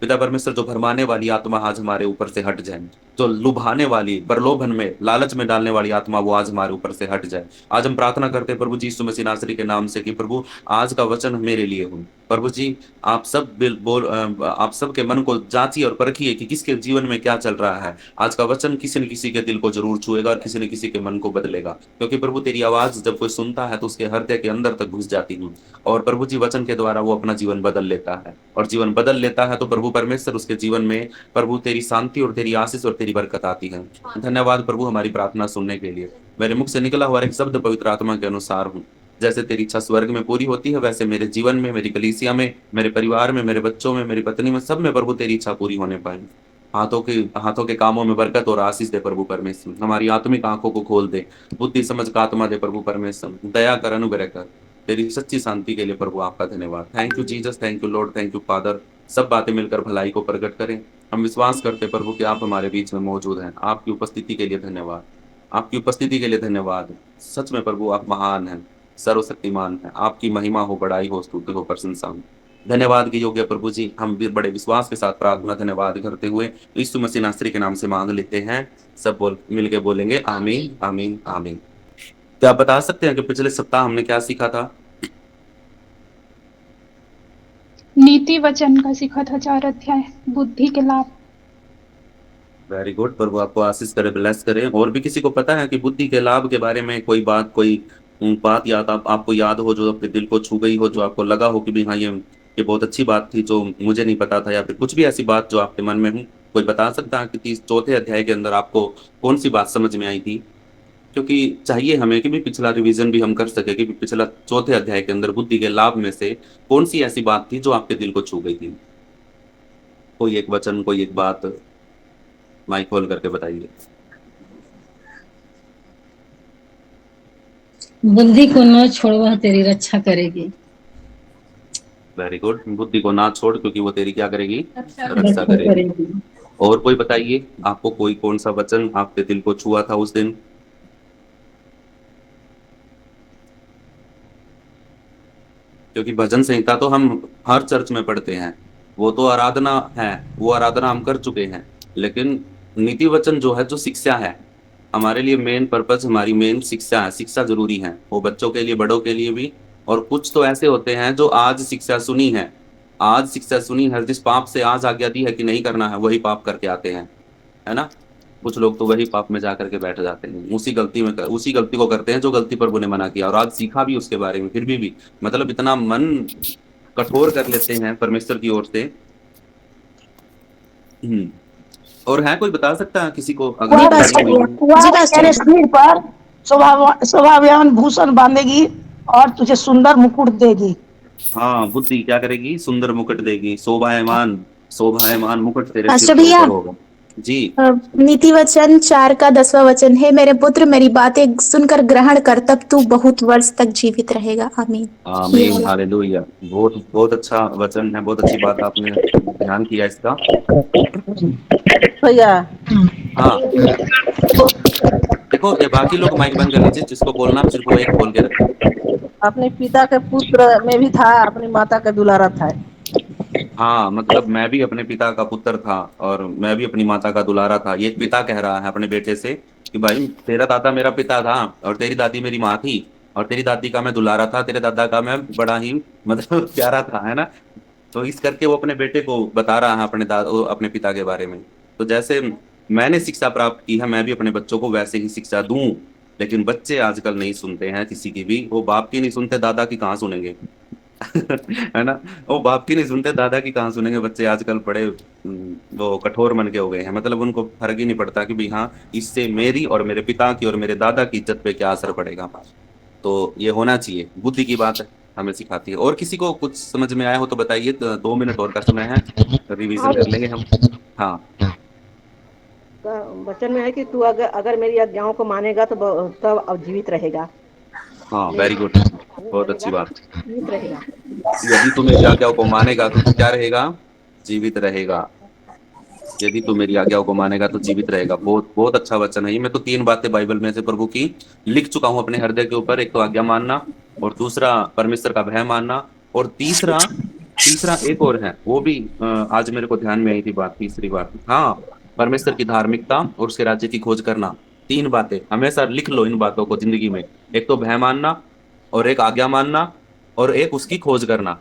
पिता परमेश्वर, जो भरमाने वाली आत्मा आज हमारे ऊपर से हट जाए, जो लुभाने वाली, प्रलोभन में, लालच में डालने वाली आत्मा, वो आज हमारे ऊपर से हट जाए। आज हम प्रार्थना करते हैं प्रभु जी यीशु मसीह नासरी के नाम से कि प्रभु आज का वचन मेरे लिए हो। प्रभु जी आप सब आप सबके मन को जांचिए और परखिए कि किसके जीवन में क्या चल रहा है। आज का वचन किसी न किसी के दिल को जरूर छुएगा और किसी न किसी के मन को बदलेगा, क्योंकि प्रभु तेरी आवाज जब कोई सुनता है तो उसके हृदय के अंदर तक घुस जाती है, और प्रभु जी वचन के द्वारा वो अपना जीवन बदल लेता है, और जीवन बदल लेता है तो प्रभु परमेश्वर उसके जीवन में प्रभु तेरी शांति और तेरी आशीष और तेरी बरकत आती है। धन्यवाद प्रभु हमारी प्रार्थना सुनने के लिए। मेरे मुख से निकला हुआ एक शब्द पवित्र आत्मा के अनुसार हूँ। जैसे तेरी इच्छा स्वर्ग में पूरी होती है, वैसे मेरे जीवन में, मेरी कलीसिया में, मेरे परिवार में, मेरे बच्चों में, मेरी पत्नी में, सब में प्रभु तेरी इच्छा पूरी होने पाए। हाथों के कामों में बरकत और आशीष दे प्रभु परमेश्वर। हमारी आत्मिक आंखों को खोल दे, बुद्धि समझ का आत्मा दे प्रभु परमेश्वर। दया कर, अनुग्रह कर, तेरी सच्ची शांति के लिए प्रभु आपका धन्यवाद। Thank you Jesus, thank you Lord, thank you father. सब बातें मिलकर भलाई को प्रकट करें। हम विश्वास करते प्रभु कि आप हमारे बीच में मौजूद हैं। आपकी उपस्थिति के लिए धन्यवाद, आपकी उपस्थिति के लिए धन्यवाद। सच में प्रभु आप महान हैं, सर्वशक्तिमान है। आपकी महिमा हो, बड़ाई हो, स्तुति हो, प्रशंसा हो। धन्यवाद के योग्य प्रभु जी, हम भी बड़े विश्वास के साथ प्रार्थना धन्यवाद करते हुए यीशु मसीह नासरी के नाम से मांग लेते हैं। सब मिलके बोलेंगे आमीन, आमीन, आमीन। क्या आप बता सकते हैं कि पिछले सप्ताह हमने क्या सीखा था? नीति वचन का सीखा था 4 अध्याय, बुद्धि के लाभ। वेरी गुड, प्रभु आपको आशीष करे, ब्लेस करे। और भी किसी को पता है कि बुद्धि के लाभ के बारे में कोई बात याद आपको याद हो, जो अपने दिल को छू गई हो, जो आपको लगा हो कि भी हाँ ये बहुत अच्छी बात थी जो मुझे नहीं पता था, या फिर कुछ भी ऐसी बात जो आपके मन में हो? कोई बता सकता है कि 34 अध्याय के अंदर आपको कौन सी बात समझ में आई थी? क्योंकि चाहिए हमें कि भी पिछला रिवीजन भी हम कर सके कि पिछला चौथे अध्याय के अंदर बुद्धि के लाभ में से कौन सी ऐसी बात थी जो आपके दिल को छू गई थी। कोई एक वचन, कोई एक बात माइक खोल करके बताइए। बुद्धि को न छोड़, वह तेरी रक्षा करेगी। वेरी गुड, बुद्धि को ना छोड़ क्योंकि वो तेरी क्या करेगी? रक्षा रक्षा करेगी। करेगी। और कोई बताइए, आपको कोई कौन सा वचन आपके दिल को छुआ था उस दिन? क्योंकि भजन संहिता तो हम हर चर्च में पढ़ते हैं, वो तो आराधना है, वो आराधना हम कर चुके हैं। लेकिन नीति वचन जो है, जो शिक्षा है, हमारे लिए मेन पर्पस, हमारी मेन शिक्षा है। शिक्षा जरूरी है, वो बच्चों के लिए, बड़ों के लिए भी। और कुछ तो ऐसे होते हैं जो आज शिक्षा सुनी है, आज शिक्षा सुनी है, जिस पाप से आज आज्ञा दी है कि नहीं करना है, वही पाप करके आते हैं, है ना? कुछ लोग तो वही पाप में जा करके बैठ जाते हैं, उसी गलती को करते हैं जो गलती प्रभु ने मना किया, और आज सीखा भी उसके बारे में, फिर भी मतलब इतना मन कठोर कर लेते हैं परमेश्वर की ओर से। और है कोई बता सकता है किसी को अगर वह जानकारी हुई? वह तेरे शरीर पर शोभावान भूषण बांधेगी और तुझे सुंदर मुकुट देगी। हाँ, बुद्धि क्या करेगी? सुंदर मुकुट देगी, शोभायमान, शोभायमान मुकुट तेरे सिर पास्टर के भैया, ऊपर होगा। जी। नीति वचन 4 का 10वां वचन है, मेरे पुत्र मेरी बातें सुनकर ग्रहण कर, तब तू बहुत वर्ष तक जीवित रहेगा। आमीन। आमीन, हालेलुया। बहुत बहुत अच्छा वचन है, बहुत अच्छी बात आपने ध्यान किया इसका। भैया हाँ, देखो ये बाकी लोग माइक बंद कर लीजिए, जिसको बोलना आप सिर्फ वो एक खोल के रखें। अपने पिता के पुत्र में भी था, अपनी माता का दुलारा था। हाँ, मतलब मैं भी अपने पिता का पुत्र था और मैं भी अपनी माता का दुलारा था। ये पिता कह रहा है अपने बेटे से कि भाई तेरा दादा मेरा पिता था और तेरी दादी मेरी माँ थी, और तेरी दादी का मैं दुलारा था, तेरे दादा का मैं बड़ा ही मतलब प्यारा था, है ना? तो इस करके वो अपने बेटे को बता रहा है अपने पिता के बारे में। तो जैसे मैंने शिक्षा प्राप्त की है, मैं भी अपने बच्चों को वैसे ही शिक्षा दूं। लेकिन बच्चे आजकल नहीं सुनते हैं किसी की भी, वो बाप की नहीं सुनते, दादा की कहाँ सुनेंगे? है ना? वो बाप की नहीं सुनते, दादा की कहाँ सुनेंगे? बच्चे आजकल बड़े वो कठोर मन के हो गए हैं, मतलब उनको फर्क ही नहीं पड़ता कि भाई हाँ, इससे मेरी और मेरे पिता की और मेरे दादा की इज्जत पे क्या असर पड़ेगा। तो ये होना चाहिए, बुद्धि की बात है, हमें सिखाती है। और किसी को कुछ समझ में आया हो तो बताइए, तो 2 मिनट और का समय है, रिवीजन कर लेंगे हम। हाँ, वचन में है कि तू अगर मेरी आज्ञाओं को मानेगा तो तब अब जीवित रहेगा। हाँ, वेरी गुड, बहुत अच्छी बात। जीवित रहेगा। यदि तू मेरी आज्ञाओं को मानेगा तो तू क्या रहेगा? जीवित रहेगा। यदि तू मेरी आज्ञाओं को मानेगा तो जीवित रहेगा। बहुत बहुत अच्छा वचन है ये। मैं तो 3 बातें बाइबल में से प्रभु की लिख चुका हूं अपने हृदय के ऊपर। एक तो आज्ञा मानना, और दूसरा परमेश्वर का भय मानना, और तीसरा तीसरा एक और है, वो भी आज मेरे को ध्यान में आई थी बात, तीसरी बात, हाँ, परमेश्वर की धार्मिकता और उसके राज्य की खोज करना। तीन बातें हमेशा लिख लो इन बातों को जिंदगी में। एक तो भय मानना, और एक आज्ञा मानना, और एक उसकी खोज करना।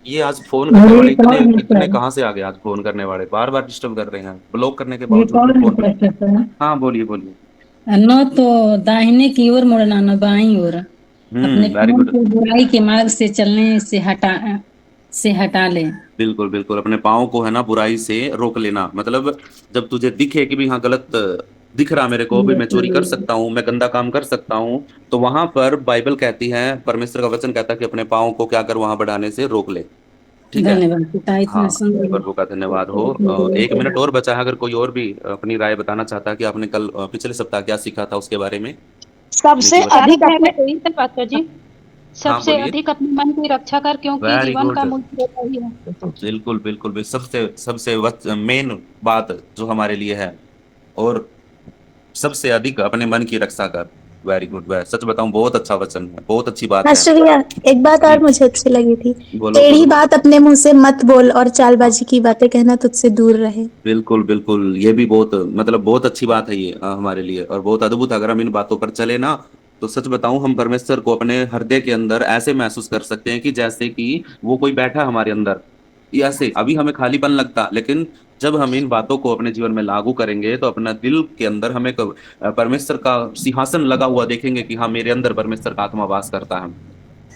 ये आज फोन करने और वाले एक इतने और है इतने सर, कहाँ से आ गए? आज फोन करने वाले बार बार डिस्टर्ब कर रहे हैं, ब्लॉक करने के एक बावजूद भी और है फोन। pastor सर, हाँ बोलिए बोलिए। न तो दाहिने की ओर मुड़ना न बाईं ओर, अपने वेरी पाँव गुड। को बुराई के मार्ग से चलने से हटा ले। बिल्कुल बिल्कुल, अपने पाँव को है ना बुराई से रोक लेना। मतलब जब तुझे दिखे कि भी हाँ गलत दिख रहा मेरे को, भी मैं चोरी कर सकता हूँ, मैं गंदा काम कर सकता हूँ, तो वहां पर बाइबल कहती है, परमेश्वर का वचन कहता है कि अपने पाँव को क्या कर, वहां बढ़ाने से रोक ले। ठीक है। धन्यवाद पिता, इतना हाँ, सुंदर। प्रभु का धन्यवाद हो। 1 मिनट और बचा है, अगर कोई और भी अपनी राय बताना चाहता है कि आपने कल पिछले सप्ताह क्या सीखा था उसके बारे में। सबसे नीति वचन। चार अधिक अध्याय अपने में यही था पास्टर जी। हाँ सबसे बोलिए। अधिक अपने मन की रक्षा कर, क्योंकि वेरी जीवन गुड। का मूल स्रोत वही है। बिल्कुल बिल्कुल बिल्कुल, सबसे सबसे मेन बात जो हमारे लिए है, और सबसे अधिक अपने मन की रक्षा कर। Very good. वह सच बताऊं, बहुत अच्छा वचन है, बहुत अच्छी बात है। मास्टर भैया, एक बात जी और मुझे अच्छी लगी थी। बोलो टेढ़ी बोलो। बात अपने मुंह से मत बोल और चालबाजी की बातें कहना तुझसे दूर रहे। बिल्कुल बिल्कुल, ये भी बहुत मतलब बहुत अच्छी बात है ये हमारे लिए, और बहुत अद्भुत। अगर हम इन बातों पर चले ना, तो सच बताऊं, हम परमेश्वर को अपने हृदय के अंदर ऐसे महसूस कर सकते हैं कि जैसे कि वो कोई बैठा है हमारे अंदर। ये ऐसे अभी हमें खालीपन लगता, लेकिन जब हम इन बातों को अपने जीवन में लागू करेंगे तो अपना दिल के अंदर हमें परमेश्वर का सिंहासन लगा हुआ देखेंगे कि हाँ मेरे अंदर परमेश्वर का आत्मा वास करता है।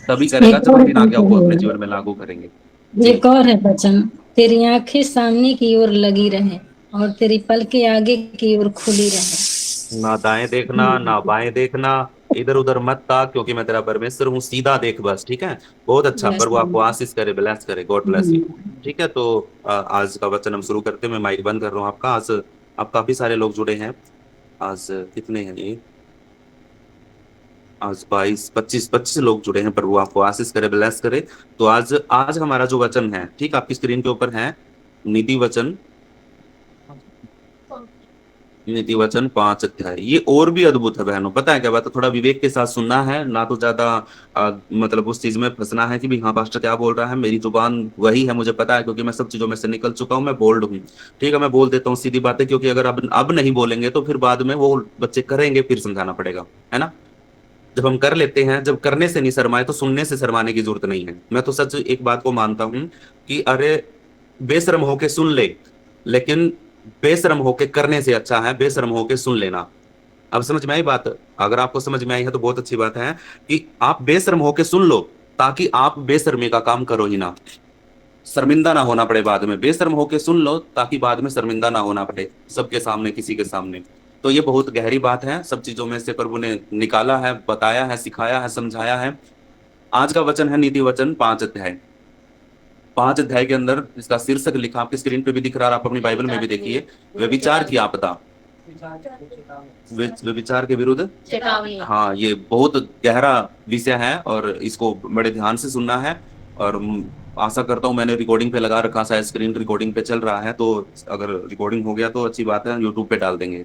तभी करेगा एक जब और हम इन आज्ञाओं को अपने है, जीवन में लागू करेंगे। जी। एक और है वचन, तेरी आंखें सामने की ओर लगी रहे और तेरी पलकें आगे की ओर खुली ना दाएं देखना ना रहे। बाएं देखना, इधर उधर मत ताक, क्योंकि मैं तेरा परमेश्वर हूँ, सीधा देख बस। ठीक है। बहुत अच्छा, Bless प्रभु आपको you. आशीष करे, ब्लेस करे, गॉड ब्लेस यू। ठीक है, तो आज का वचन हम शुरू करते हैं। मैं माइक बंद कर रहा हूँ आपका। आज आप काफी सारे लोग जुड़े हैं। आज कितने हैं ये? आज 22 25 25 लोग जुड़े हैं। प्रभु आपको आशीष करे, ब्लेस करे। तो आज आज हमारा जो वचन है, ठीक, आपकी स्क्रीन के ऊपर है, नीति वचन, नीति वचन 5 अध्याय। ये और भी अद्भुत है बहनों। पता है क्या बात है? थोड़ा विवेक के साथ सुनना है, ना तो ज्यादा मतलब उस चीज में फंसना है कि भी हाँ पास्टर क्या बोल रहा है। मेरी जुबान वही है, मुझे पता है, क्योंकि मैं सब चीजों में से निकल चुका हूँ, मैं बोल्ड हूँ। ठीक है, मैं बोल देता हूँ सीधी बातें, क्योंकि अगर अब नहीं बोलेंगे तो फिर बाद में वो बच्चे करेंगे, फिर समझाना पड़ेगा, है ना। जब हम कर लेते हैं, जब करने से नहीं शर्माए तो सुनने से शर्माने की जरूरत नहीं है। मैं तो सच एक बात को मानता हूं कि अरे बेशर्म होके सुन ले, लेकिन बेशर्म होके करने से अच्छा है बेशर्म होके सुन लेना। अब समझ में आई बात? अगर आपको समझ में आई है तो बहुत अच्छी बात है कि आप बेशर्म होके सुन लो, ताकि आप बेशर्मी का काम करो ही ना, शर्मिंदा ना होना पड़े बाद में। बेशर्म होके सुन लो ताकि बाद में शर्मिंदा ना होना पड़े सबके सामने, किसी के सामने। तो ये बहुत गहरी बात है, सब चीजों में से प्रभु ने निकाला है, बताया है, सिखाया है, समझाया है। आज का वचन है नीति वचन 5 अध्याय। 5 अध्याय के अंदर इसका शीर्षक लिखा, आपकी स्क्रीन पे भी दिख रहा है, आप अपनी बाइबल में भी देखिए, व्यभिचार की आपदा। व्यभिचार के विरुद्ध चेतावनी। हाँ, ये बहुत गहरा विषय है और इसको बड़े ध्यान से सुनना है। और आशा करता हूँ, मैंने रिकॉर्डिंग पे लगा रखा, शायद स्क्रीन रिकॉर्डिंग पे चल रहा है, तो अगर रिकॉर्डिंग हो गया तो अच्छी बात है, यूट्यूब पे डाल देंगे।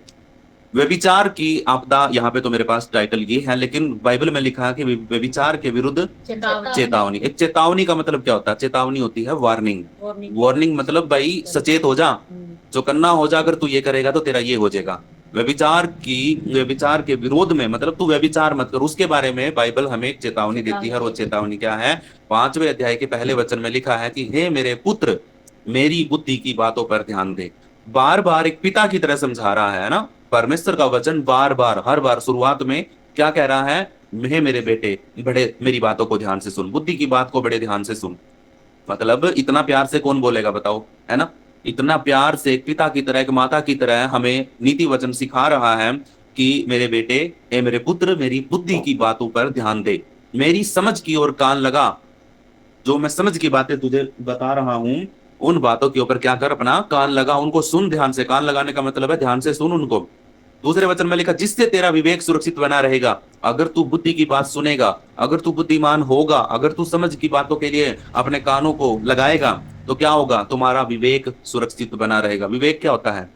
व्यभिचार की आपदा, यहाँ पे तो मेरे पास टाइटल ये है, लेकिन बाइबल में लिखा है कि व्यभिचार के विरुद्ध चेतावनी। एक चेतावनी का मतलब क्या होता है? चेतावनी होती है वार्निंग। वार्निंग मतलब भाई सचेत हो जा, जो करना हो जा, अगर तू ये करेगा तो तेरा ये हो जाएगा। व्यभिचार के विरोध में, मतलब तू व्यभिचार मत कर, उसके बारे में बाइबल हमें एक चेतावनी देती है। और वो चेतावनी क्या है? 5वें अध्याय के पहले वचन में लिखा है कि हे मेरे पुत्र, मेरी बुद्धि की बातों पर ध्यान दे। बार बार एक पिता की तरह समझा रहा है ना परमेश्वर का वचन। बार बार, हर बार शुरुआत में क्या कह रहा है? हे मेरे बेटे, बड़े मेरी बातों को ध्यान से सुन, बुद्धि की बात को बड़े ध्यान से सुन। मतलब इतना प्यार से कौन बोलेगा बताओ, है ना। इतना प्यार से एक पिता की तरह, एक माता की तरह हमें नीति वचन सिखा रहा है कि मेरे बेटे, ए मेरे पुत्र, मेरी बुद्धि की बातों पर ध्यान दे, मेरी समझ की ओर कान लगा। जो मैं समझ की बातें तुझे बता रहा हूं, उन बातों के ऊपर क्या कर, अपना कान लगा, उनको सुन ध्यान से। कान लगाने का मतलब है ध्यान से सुन उनको। दूसरे वचन में लिखा, जिससे तेरा विवेक सुरक्षित बना रहेगा। अगर तू बुद्धि की बात सुनेगा, अगर तू बुद्धिमान होगा, अगर तू समझ की बातों के लिए अपने कानों को लगाएगा, तो क्या होगा? तुम्हारा विवेक सुरक्षित बना रहेगा। विवेक क्या होता है?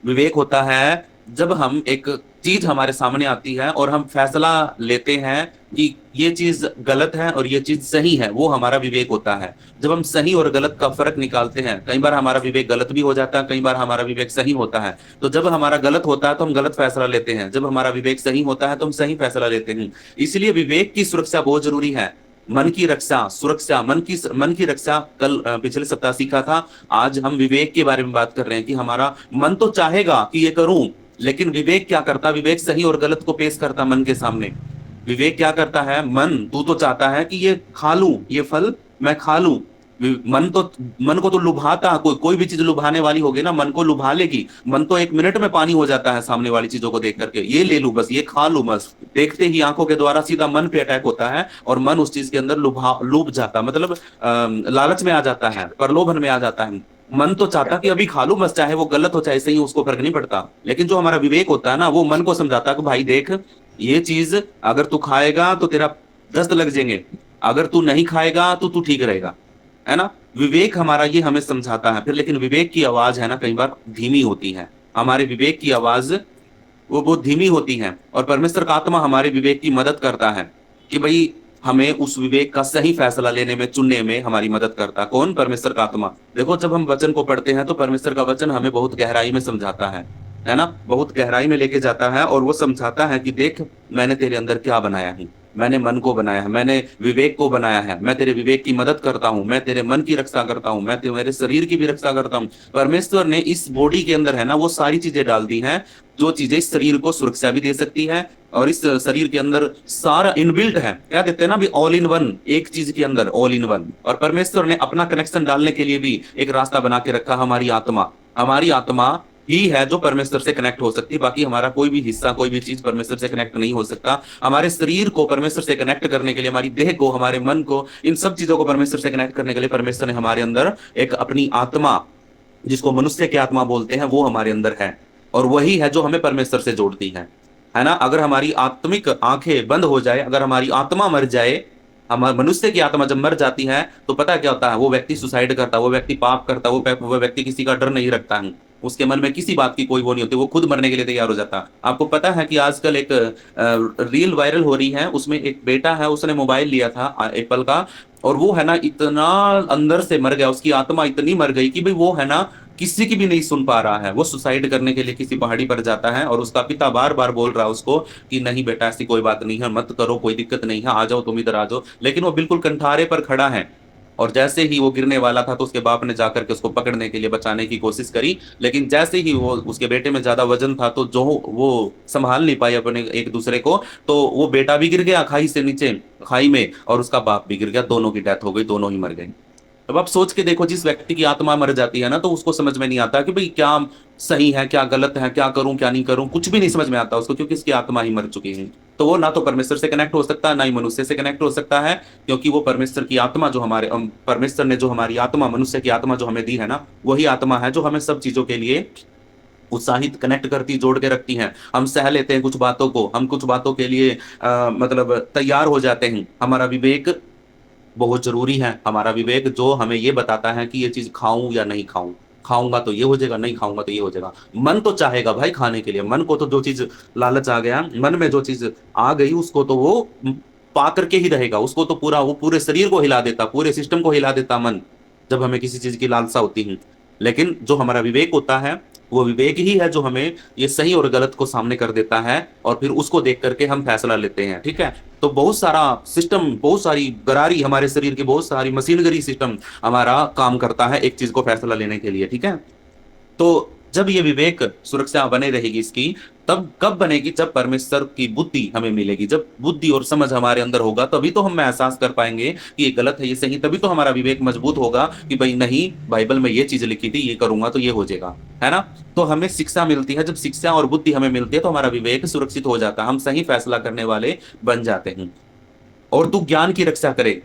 विवेक होता है जब हम एक चीज हमारे सामने आती है और हम फैसला लेते हैं कि ये चीज गलत है और ये चीज सही है, वो हमारा विवेक होता है। जब हम सही और गलत का फर्क निकालते हैं, कई बार हमारा विवेक गलत भी हो जाता है, कई बार हमारा विवेक सही होता है। तो जब हमारा गलत होता है तो हम गलत फैसला लेते हैं, जब हमारा विवेक सही होता है तो हम सही फैसला लेते हैं। इसलिए विवेक की सुरक्षा बहुत जरूरी है। मन की रक्षा, सुरक्षा, मन की रक्षा कल पिछले सप्ताह सीखा था। आज हम विवेक के बारे में बात कर रहे हैं कि हमारा मन तो चाहेगा कि ये करूं, लेकिन विवेक क्या करता? विवेक सही और गलत को पेश करता मन के सामने। विवेक क्या करता है? मन तू तो चाहता है कि ये खा लूं, ये फल मैं खा लूं। मन को तो लुभाता, कोई भी चीज लुभाने वाली होगी ना, मन को लुभा लेगी। मन तो 1 मिनट में पानी हो जाता है सामने वाली चीजों को देख करके, ये ले लूं बस, ये खा लूं बस। देखते ही आंखों के द्वारा सीधा मन पे अटैक होता है और मन उस चीज के अंदर लुभ जाता, मतलब लालच में आ जाता है, प्रलोभन में आ जाता है। मन तो चाहता कि अभी खा लूं बस, चाहे वो गलत हो चाहे सही, उसको फर्क नहीं पड़ता। लेकिन जो हमारा विवेक होता है ना, वो मन को समझाता है कि भाई देख, ये चीज अगर तू खाएगा तो तेरा दस्त लग जाएंगे, अगर तू नहीं खाएगा तो तू ठीक रहेगा, है ना। विवेक हमारा ये हमें समझाता है फिर। लेकिन विवेक की आवाज है ना, कई बार धीमी होती है। हमारे विवेक की आवाज वो बहुत धीमी होती है, और परमेश्वर का आत्मा हमारे विवेक की मदद करता है कि भाई हमें उस विवेक का सही फैसला लेने में, चुनने में हमारी मदद करता। कौन? परमेश्वर का आत्मा। देखो, जब हम वचन को पढ़ते हैं तो परमेश्वर का वचन हमें बहुत गहराई में समझाता है ना, बहुत गहराई में लेके जाता है, और वो समझाता है कि देख, मैंने तेरे अंदर क्या बनाया है, मैंने मन को बनाया है, मैंने विवेक को बनाया है, मैं तेरे विवेक की मदद करता हूं, मैं तेरे मन की रक्षा करता हूं, मैं तेरे शरीर की भी रक्षा करता हूं। परमेश्वर ने इस बॉडी के अंदर है ना, वो सारी चीजें डाल दी हैं, जो चीजें इस शरीर को सुरक्षा भी दे सकती है, और इस शरीर के अंदर सारा इनबिल्ट है। क्या कहते हैं ना, भी ऑल इन वन, एक चीज के अंदर ऑल इन वन। और परमेश्वर ने अपना कनेक्शन डालने के लिए भी एक रास्ता बना के रखा, हमारी आत्मा। हमारी आत्मा ही है जो परमेश्वर से कनेक्ट हो सकती है, बाकी हमारा कोई भी हिस्सा, कोई भी चीज परमेश्वर से कनेक्ट नहीं हो सकता। हमारे शरीर को परमेश्वर से कनेक्ट करने के लिए, हमारी देह को, हमारे मन को, इन सब चीजों को परमेश्वर से कनेक्ट करने के लिए परमेश्वर ने हमारे अंदर एक अपनी आत्मा, जिसको मनुष्य की आत्मा बोलते हैं, वो हमारे अंदर है, और वही है जो हमें परमेश्वर से जोड़ती है ना। अगर हमारी आत्मिक आंखें बंद हो जाए, अगर हमारी आत्मा मर जाए, हमारे मनुष्य की आत्मा जब मर जाती है तो पता क्या होता है? वो व्यक्ति सुसाइड करता है, वो व्यक्ति पाप करता है, वो व्यक्ति किसी का डर नहीं रखता है, उसके मन में किसी बात की कोई वो नहीं होती, वो खुद मरने के लिए तैयार हो जाता है। आपको पता है कि आजकल एक रील वायरल हो रही है, उसमें एक बेटा है, उसने मोबाइल लिया था एप्पल का, और वो है ना इतना अंदर से मर गया, उसकी आत्मा इतनी मर गई कि भाई वो है ना किसी की भी नहीं सुन पा रहा है। वो सुसाइड करने के लिए किसी पहाड़ी पर जाता है, और उसका पिता बार बार बोल रहा है उसको कि नहीं बेटा, ऐसी कोई बात नहीं है, मत करो, कोई दिक्कत नहीं है, आ जाओ तुम इधर आ जाओ। लेकिन वो बिल्कुल कंठारे पर खड़ा है, और जैसे ही वो गिरने वाला था तो उसके बाप ने जाकर के उसको पकड़ने के लिए, बचाने की कोशिश करी, लेकिन जैसे ही वो, उसके बेटे में ज्यादा वजन था तो जो वो संभाल नहीं पाए अपने एक दूसरे को, तो वो बेटा भी गिर गया खाई से नीचे, खाई में, और उसका बाप भी गिर गया, दोनों की डेथ हो गई, दोनों ही मर गए। अब आप सोच के देखो, जिस व्यक्ति की आत्मा मर जाती है ना, तो उसको समझ में नहीं आता कि भाई क्या सही है, क्या गलत है, क्या करूं क्या नहीं करूं, कुछ भी नहीं समझ में आता उसको, क्योंकि उसकी आत्मा ही मर चुकी है। तो वो ना तो परमेश्वर से कनेक्ट हो सकता है, ना ही मनुष्य से कनेक्ट हो सकता है, क्योंकि वो परमेश्वर की आत्मा जो हमारे, परमेश्वर ने जो हमारी आत्मा, मनुष्य की आत्मा जो हमें दी है ना, वही आत्मा है जो हमें सब चीजों के लिए उत्साहित, कनेक्ट करती, जोड़ के रखती हैं। हम सह लेते हैं कुछ बातों को, हम कुछ बातों के लिए मतलब तैयार हो जाते हैं। हमारा विवेक बहुत जरूरी है, हमारा विवेक जो हमें ये बताता है कि ये चीज खाऊं या नहीं खाऊं, खाऊंगा तो ये हो जाएगा, नहीं खाऊंगा तो ये हो जाएगा। मन तो चाहेगा भाई खाने के लिए, मन को तो जो चीज लालच आ गया, मन में जो चीज आ गई, उसको तो वो पा करके ही रहेगा, उसको तो पूरा, वो पूरे शरीर को हिला देता, पूरे सिस्टम को हिला देता मन, जब हमें किसी चीज की लालसा होती है। लेकिन जो हमारा विवेक होता है, वो विवेक ही है जो हमें ये सही और गलत को सामने कर देता है, और फिर उसको देख करके हम फैसला लेते हैं। ठीक है, तो बहुत सारा सिस्टम, बहुत सारी गरारी, हमारे शरीर की बहुत सारी मशीनरी सिस्टम हमारा काम करता है एक चीज को फैसला लेने के लिए। ठीक है, तो जब ये विवेक सुरक्षा बने रहेगी इसकी, तब कब बनेगी? जब परमेश्वर की बुद्धि हमें मिलेगी, जब बुद्धि और समझ हमारे अंदर होगा, तभी तो हम एहसास कर पाएंगे कि ये गलत है, ये सही। तभी तो हमारा विवेक मजबूत होगा कि भाई नहीं, बाइबल में ये चीज लिखी थी, ये करूंगा तो ये हो जाएगा, है ना। तो हमें शिक्षा मिलती है, जब शिक्षा और बुद्धि हमें मिलती है तो हमारा विवेक सुरक्षित हो जाता है, हम सही फैसला करने वाले बन जाते हैं। और तू ज्ञान की रक्षा करे,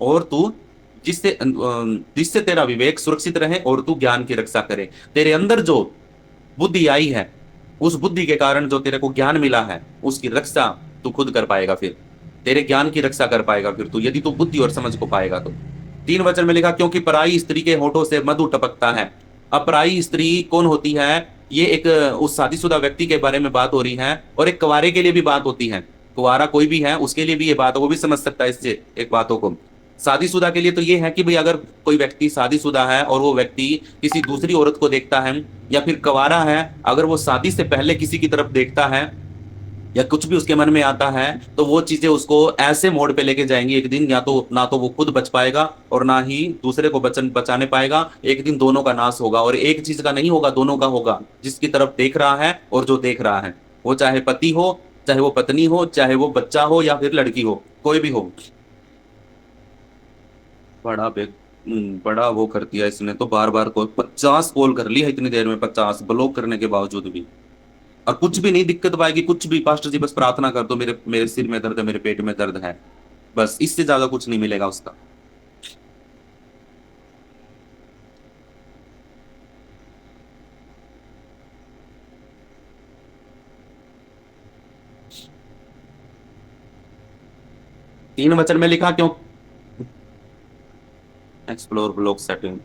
और तू जिससे तेरा विवेक सुरक्षित रहे, और तू ज्ञान की रक्षा करे। तेरे अंदर जो बुद्धि आई है, उस बुद्धि के कारण जो तेरे को ज्ञान मिला है, उसकी रक्षा तू खुद कर पाएगा, फिर तेरे ज्ञान की रक्षा कर पाएगा फिर तू, यदि तू बुद्धि और समझ को पाएगा तो। 3 वचन में लिखा, क्योंकि पराई स्त्री के होठों से मधु टपकता है। अब पराई स्त्री कौन होती है? ये एक उस शादीशुदा व्यक्ति के बारे में बात हो रही है, और एक कुंवारे के लिए भी बात होती है। कुंवारा कोई भी है उसके लिए भी ये बात, वो भी समझ सकता है इससे एक बातों को। शादीशुदा के लिए तो ये है कि भाई अगर कोई व्यक्ति शादीशुदा है और वो व्यक्ति किसी दूसरी औरत को देखता है, या फिर कुंवारा है अगर वो शादी से पहले किसी की तरफ देखता है या कुछ भी उसके मन में आता है, तो वो चीजें उसको ऐसे मोड़ पे लेके जाएंगी एक दिन, या तो ना तो वो खुद बच पाएगा और ना ही दूसरे को बचाने पाएगा। एक दिन दोनों का नाश होगा, और एक चीज का नहीं होगा, दोनों का होगा। जिसकी तरफ देख रहा है और जो देख रहा है, वो चाहे पति हो, चाहे वो पत्नी हो, चाहे वो बच्चा हो या फिर लड़की हो, कोई भी हो। बड़ा वो कर दिया इसने तो, बार बार को 50 कॉल कर लिया इतनी देर में, 50 ब्लॉक करने के बावजूद भी। और कुछ भी नहीं दिक्कत पाएगी, कुछ भी, पास्टर जी बस प्रार्थना कर दो, मेरे मेरे सिर में दर्द है, मेरे पेट में दर्द है, बस इससे ज्यादा कुछ नहीं मिलेगा उसका। तीन वचन में लिखा क्यों? Explore block setting.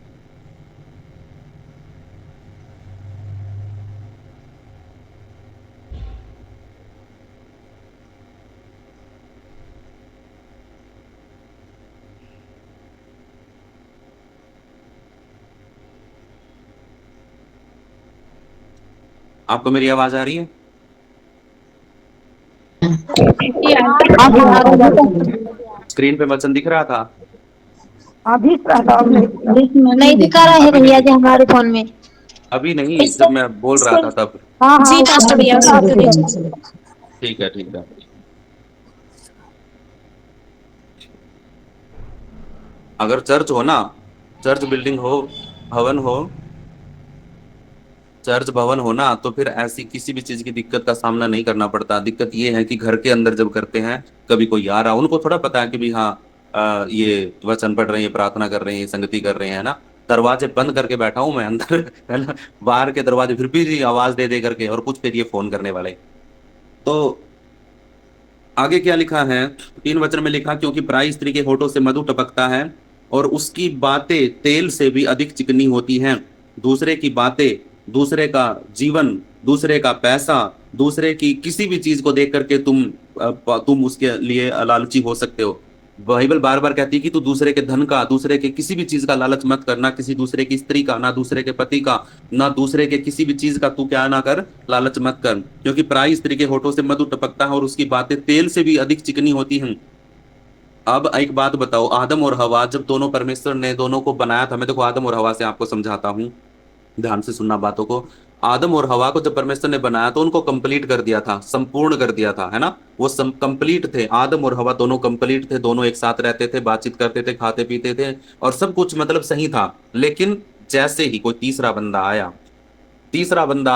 आपको मेरी आवाज आ रही है? स्क्रीन पे वचन दिख रहा था? अभी नहीं दिखा रहा है भैया जी हमारे फोन में। अभी नहीं, जब मैं बोल रहा था तब। हाँ जी पास्टर भैया, उसको तो दीजिए। ठीक है, ठीक है। अगर चर्च हो ना, चर्च बिल्डिंग हो, भवन हो, चर्च भवन हो ना, तो फिर ऐसी किसी भी चीज की दिक्कत का सामना नहीं करना पड़ता। दिक्कत ये है कि घर के अंदर जब करते हैं, कभी कोई आ रहा, उनको थोड़ा पता है कि भी हाँ ये वचन पढ़ रहे हैं, प्रार्थना कर रहे हैं, संगति कर रहे हैं ना। दरवाजे बंद करके बैठा हूं मैं अंदर है ना, बाहर के दरवाजे फिर भी आवाज दे दे करके, और कुछ फिर ये फोन करने वाले। तो आगे क्या लिखा है? 3 वचन में लिखा, क्योंकि पराई स्त्री के होठों से मधु टपकता है और उसकी बातें तेल से भी अधिक चिकनी होती हैं। दूसरे की बातें, दूसरे का जीवन, दूसरे का पैसा, दूसरे की किसी भी चीज को देख करके तुम उसके लिए लालची हो सकते हो। बाइबल बार बार कहती है कि तू दूसरे के धन का, दूसरे के किसी भी चीज का लालच मत करना, किसी दूसरे की स्त्री का, ना दूसरे के पति का, ना दूसरे के किसी भी चीज का तू क्या ना कर, लालच मत कर। क्योंकि पराई स्त्री के होठों से मधु टपकता है और उसकी बातें तेल से भी अधिक चिकनी होती हैं। अब एक बात बताओ, आदम और हवा जब दोनों, परमेश्वर ने दोनों को बनाया था, मैं देखो आदम और हवा से आपको समझाता हूँ, ध्यान से सुनना बातों को। आदम और हवा को जब परमेश्वर ने बनाया तो उनको कंप्लीट कर दिया था, संपूर्ण कर दिया था, है ना। वो कंप्लीट थे, आदम और हवा दोनों कंप्लीट थे, दोनों एक साथ रहते थे, बातचीत करते थे, खाते पीते थे, और सब कुछ मतलब सही था। लेकिन जैसे ही कोई तीसरा बंदा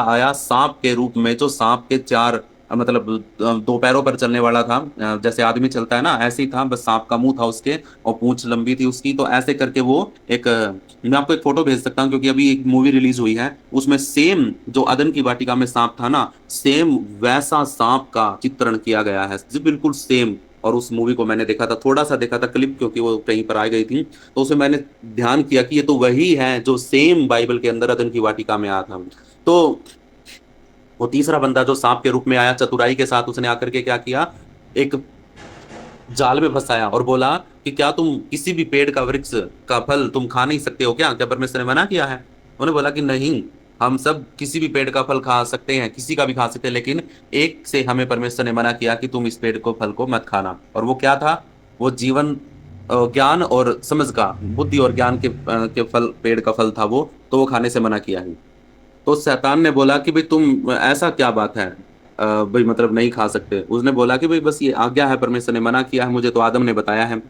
आया सांप के रूप में, जो सांप के चार मतलब 2 पैरों पर चलने वाला था, जैसे आदमी चलता है ना, ऐसे ही था, बस सांप का मुंह था उसके और पूंछ लंबी थी उसकी। तो ऐसे करके वो एक, मैं आपको एक फोटो भेज सकता हूँ, क्योंकि अभी एक मूवी रिलीज हुई है, उसमें सेम जो अदन की वाटिका में सांप था ना, सेम वैसा सांप का चित्रण किया गया है, जी बिल्कुल सेम। और उस मूवी को मैंने देखा था, थोड़ा सा देखा था क्लिप, क्योंकि वो कहीं पर आ गई थी, तो उसे मैंने ध्यान किया कि ये तो वही है जो सेम बाइबल के अंदर अदन की वाटिका में आया था। तो वो तीसरा बंदा जो सांप के रूप में आया चतुराई के साथ, उसने आकर के क्या किया, एक जाल में फंसाया और बोला कि क्या तुम किसी भी पेड़ का, वृक्ष का फल तुम खा नहीं सकते हो क्या परमेश्वर ने मना किया है? उन्होंने बोला कि नहीं, हम सब किसी भी पेड़ का फल खा सकते हैं, किसी का भी खा सकते हैं, लेकिन एक से हमें परमेश्वर ने मना किया कि तुम इस पेड़ को, फल को मत खाना। और वो क्या था? वो जीवन, ज्ञान और समझ का, बुद्धि और ज्ञान के फल, पेड़ का फल था वो, तो वो खाने से मना किया है। तो शैतान ने बोला कि भाई तुम, ऐसा क्या बात है, भाई मतलब नहीं खा सकते। उसने बोला कि भाई बस ये आज्ञा है, परमेश्वर ने मना किया है, मुझे तो आदम ने बताया है।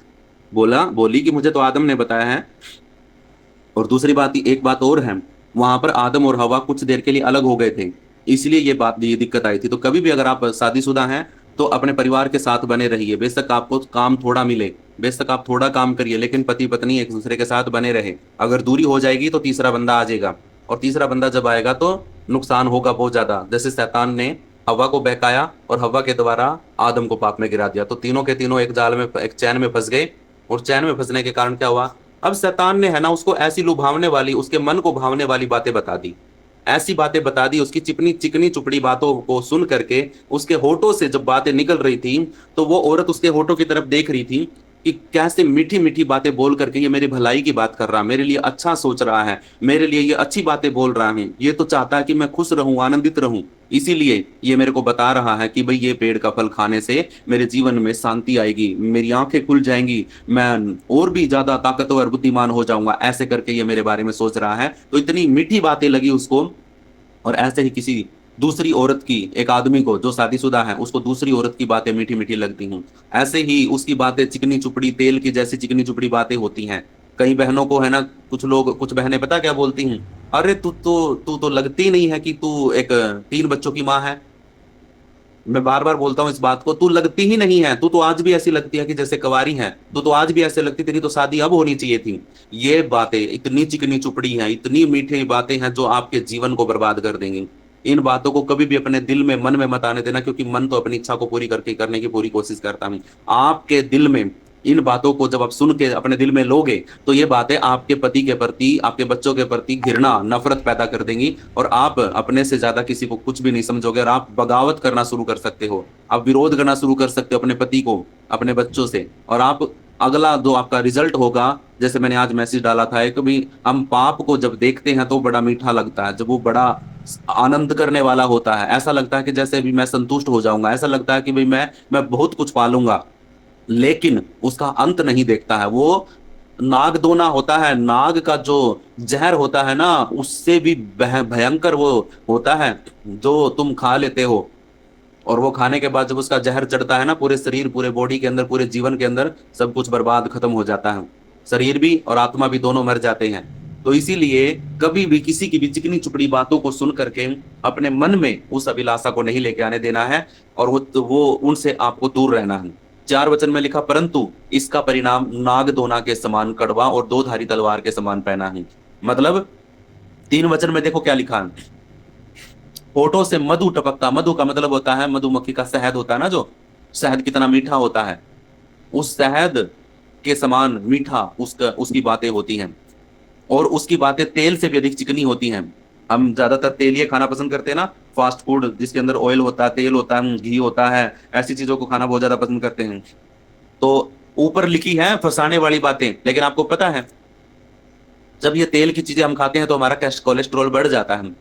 बोली कि मुझे तो आदम ने बताया है। और दूसरी बात, एक बात और है, वहां पर आदम और हवा कुछ देर के लिए अलग हो गए थे, इसलिए ये दिक्कत आई थी। तो कभी भी अगर आप शादीशुदा हैं तो अपने परिवार के साथ बने रहिए, बेशक आपको काम थोड़ा मिले, बेशक आप थोड़ा काम करिए, लेकिन पति पत्नी एक दूसरे के साथ बने रहे। अगर दूरी हो जाएगी तो तीसरा बंदा आ जाएगा, और तीसरा बंदा जब आएगा तो नुकसान होगा बहुत ज्यादा। जैसे शैतान ने हवा को बहकाया और हवा के द्वारा आदम को पाप में गिरा दिया, तो तीनों के तीनों एक जाल में, एक चैन में फंस गए। और चैन में फंसने के कारण क्या हुआ, अब शैतान ने, है ना, उसको ऐसी लुभावने वाली, उसके मन को भावने वाली बातें बता दी। ऐसी बातें बता दी, उसकी चिकनी चिकनी चुपड़ी बातों को सुन करके उसके होठों से जब बातें निकल रही थी तो वो औरत उसके होठों की तरफ देख रही थी कि कैसे मीठी मीठी बातें बोल करके ये मेरी भलाई की बात कर रहा है, मेरे लिए अच्छा सोच रहा है, मेरे लिए ये अच्छी बातें बोल रहा है, ये तो चाहता है कि मैं खुश रहूं, आनंदित रहूं, इसीलिए ये मेरे को बता रहा है कि भाई ये पेड़ का फल खाने से मेरे जीवन में शांति आएगी, मेरी आंखें खुल जाएंगी, मैं और भी ज्यादा ताकतवर बुद्धिमान हो जाऊंगा, ऐसे करके ये मेरे बारे में सोच रहा है। तो इतनी मीठी बातें लगी उसको। और ऐसे ही किसी दूसरी औरत की, एक आदमी को जो शादीशुदा है उसको दूसरी औरत की बातें मीठी मीठी लगती हूँ, ऐसे ही उसकी बातें चिकनी चुपड़ी, तेल की जैसी चिकनी चुपड़ी बातें होती हैं। कई बहनों को है ना, कुछ लोग, कुछ बहनें पता क्या बोलती हैं, अरे तू तो लगती नहीं है कि तू एक 3 बच्चों की माँ है। मैं बार बार बोलता हूँ इस बात को, तू लगती ही नहीं है, तू तो आज भी ऐसी लगती है कि जैसे कुंवारी है, तू तो आज भी ऐसे लगती, तेरी तो शादी अब होनी चाहिए थी। ये बातें इतनी चिकनी चुपड़ी हैं, इतनी मीठी बातें हैं जो आपके जीवन को बर्बाद कर देंगी। इन बातों को कभी भी अपने दिल में, मन में मत आने देना, क्योंकि मन तो अपनी इच्छा को पूरी करने की पूरी कोशिश करता है। आपके दिल में इन बातों को जब आप सुन के अपने दिल में लोगे तो ये बातें आपके पति के प्रति, आपके बच्चों के प्रति घृणा, नफरत पैदा कर देंगी और आप अपने से ज्यादा किसी को कुछ भी नहीं समझोगे और आप बगावत करना शुरू कर सकते हो, आप विरोध करना शुरू कर सकते हो अपने पति को, अपने बच्चों से। और आप अगला जो आपका रिजल्ट होगा, जैसे मैंने आज मैसेज डाला था एक, भी हम पाप को जब देखते हैं तो बड़ा मीठा लगता है, जब वो बड़ा आनंद करने वाला होता है, ऐसा लगता है कि जैसे भी मैं संतुष्ट हो जाऊंगा, ऐसा लगता है कि भाई मैं बहुत कुछ पालूंगा, लेकिन उसका अंत नहीं देखता है। वो नागदोना होता है, नाग का जो जहर होता है ना, उससे भी भयंकर वो होता है जो तुम खा लेते हो। और वो खाने के बाद जब उसका जहर चढ़ता है ना पूरे शरीर, पूरे बॉडी के अंदर, पूरे जीवन के अंदर, सब कुछ बर्बाद खत्म हो जाता है, शरीर भी और आत्मा भी दोनों मर जाते हैं। तो इसीलिए कभी भी किसी की भी चिकनी चुपड़ी बातों को सुन करके अपने मन में उस अभिलाषा को नहीं लेके आने देना है, और वो उनसे आपको दूर रहना है। 4 वचन में लिखा, परंतु इसका परिणाम नागदोना के समान कड़वा और 2 धारी तलवार के समान पैना है। मतलब 3 वचन में देखो क्या लिखा है, होठों से मधु टपकता, मधु का मतलब होता है मधुमक्खी का शहद होता है ना, जो शहद कितना मीठा होता है, उस शहद के समान मीठा उसकी बातें होती हैं, और उसकी बातें तेल से भी अधिक चिकनी होती हैं। हम ज्यादातर तेलीय खाना पसंद करते हैं ना, फास्ट फूड जिसके अंदर ऑयल होता है, तेल होता है, घी होता है, ऐसी चीजों को खाना बहुत ज्यादा पसंद करते हैं। तो ऊपर लिखी है फंसाने वाली बातें, लेकिन आपको पता है जब ये तेल की चीजें हम खाते हैं तो हमारा कोलेस्ट्रॉल बढ़ जाता है,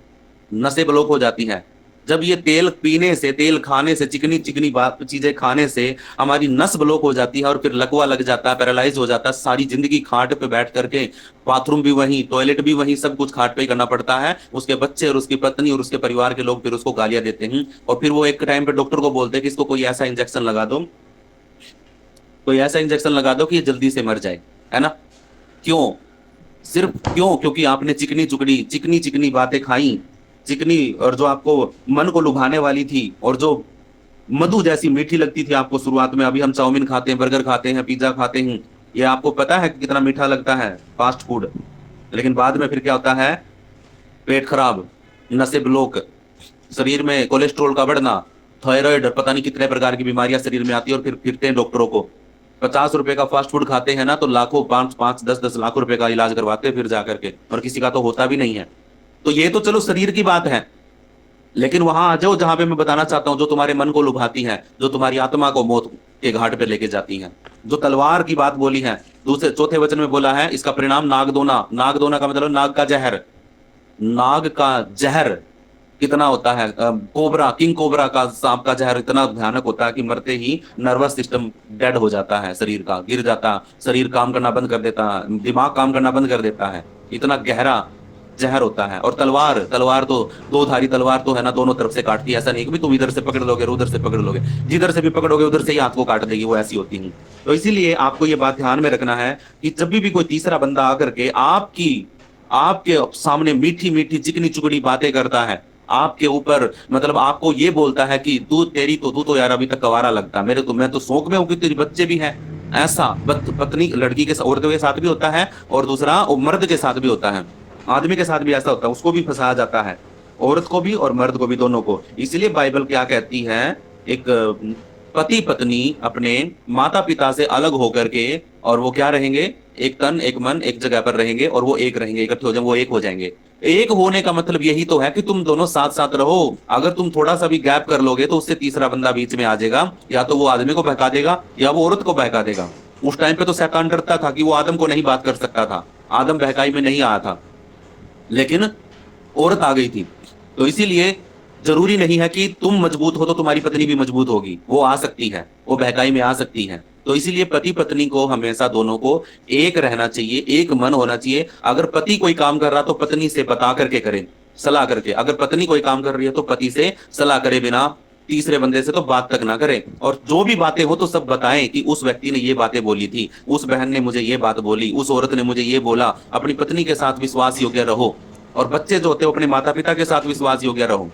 नसें ब्लॉक हो जाती हैं। जब ये तेल पीने से, तेल खाने से, चिकनी चिकनी बात चीजें खाने से हमारी नस ब्लॉक हो जाती है और फिर लकवा लग जाता है, पैरालाइज हो जाता है, सारी जिंदगी खाट पे बैठ करके, बाथरूम भी वहीं, टॉयलेट भी वहीं, सब कुछ खाट पे ही करना पड़ता है। उसके बच्चे और उसकी पत्नी और उसके परिवार के लोग फिर उसको गालियां देते हैं, और फिर वो एक टाइम पे डॉक्टर को बोलते हैं कि इसको कोई ऐसा इंजेक्शन लगा दो, कोई ऐसा इंजेक्शन लगा दो कि ये जल्दी से मर जाए, है ना। क्यों? सिर्फ क्यों? क्योंकि आपने चिकनी चुकड़ी, चिकनी चिकनी बातें खाई, चिकनी, और जो आपको मन को लुभाने वाली थी और जो मधु जैसी मीठी लगती थी आपको शुरुआत में। अभी हम चाउमीन खाते हैं, बर्गर खाते हैं, पिज्जा खाते हैं, ये आपको पता है कि कितना मीठा लगता है फास्ट फूड, लेकिन बाद में फिर क्या होता है, पेट खराब, नसें ब्लॉक, शरीर में कोलेस्ट्रॉल का बढ़ना, थायराइड, पता नहीं कितने प्रकार की बीमारियां शरीर में आती है, और फिर फिरते हैं डॉक्टरों को। 50 रुपए का फास्ट फूड खाते हैं ना तो लाखों, 5-5, 10-10 लाख रुपए का इलाज करवाते हैं फिर जाकर के, और किसी का तो होता भी नहीं है। तो ये तो चलो शरीर की बात है, लेकिन वहां आ जाओ जहां पे मैं बताना चाहता हूं, जो तुम्हारे मन को लुभाती है, जो तुम्हारी आत्मा को मौत के घाट पे लेके जाती है, जो तलवार की बात बोली है। चौथे वचन में बोला है, इसका परिणाम नागदोना, नागदोना का मतलब नाग का जहर, नाग का जहर कितना होता है, कोबरा, किंग कोबरा का, सांप का जहर इतना भयानक होता है कि मरते ही नर्वस सिस्टम डेड हो जाता है, शरीर का गिर जाता, शरीर काम करना बंद कर देता, दिमाग काम करना बंद कर देता है, इतना गहरा जहर होता है। और तलवार, तलवार तो 2 धारी तलवार तो है ना, दोनों तरफ से काटती है, ऐसा नहीं कि तुम इधर से पकड़ लोगे उधर से पकड़ लोगे, जिधर से भी पकड़ोगे उधर से ही हाथ को काट देगी, वो ऐसी होती है। तो इसीलिए आपको ये बात ध्यान में रखना है कि जब भी कोई तीसरा बंदा आकर के आपके सामने मीठी मीठी चिकनी चुकड़ी बातें करता है, आपके ऊपर, मतलब आपको ये बोलता है कि तू तो यार अभी तक कवारा लगता, मैं तो शौक में हूँ कि तेरे बच्चे भी हैं, ऐसा पत्नी लड़की के, औरतों के साथ भी होता है, और दूसरा मर्द के साथ भी होता है, आदमी के साथ भी ऐसा होता है, उसको भी फंसाया जाता है, औरत को भी और मर्द को भी, दोनों को। इसलिए बाइबल क्या कहती है, एक पति पत्नी अपने माता पिता से अलग होकर के, और वो क्या रहेंगे, एक तन एक मन एक जगह पर रहेंगे, और वो एक रहेंगे, इकट्ठे हो जाएंगे, वो एक हो जाएंगे। एक होने का मतलब यही तो है कि तुम दोनों साथ साथ रहो। अगर तुम थोड़ा सा भी गैप कर लोगे तो उससे तीसरा बंदा बीच में आ जाएगा, या तो वो आदमी को बहका देगा या वो औरत को बहका देगा। उस टाइम पे तो शैतान डरता था कि वो आदम को नहीं बात कर सकता था, आदम बहकाई में नहीं आया था, लेकिन औरत आ गई थी। तो इसीलिए जरूरी नहीं है कि तुम मजबूत हो तो तुम्हारी पत्नी भी मजबूत होगी, वो आ सकती है, वो बहकाई में आ सकती है। तो इसीलिए पति पत्नी को हमेशा दोनों को एक रहना चाहिए, एक मन होना चाहिए। अगर पति कोई काम कर रहा तो पत्नी से बता करके करे, सलाह करके। अगर पत्नी कोई काम कर रही है तो पति से सलाह करे, बिना तीसरे बंदे से तो बात तक ना करे। और जो भी बातें हो तो सब बताएं कि उस व्यक्ति ने ये बातें बोली थी, उस बहन ने मुझे ये बात बोली, उस औरत ने मुझे ये बोला। अपनी पत्नी के साथ विश्वास योग्य रहो, और बच्चे जो होते हैं अपने माता पिता के साथ विश्वास योग्य रहो।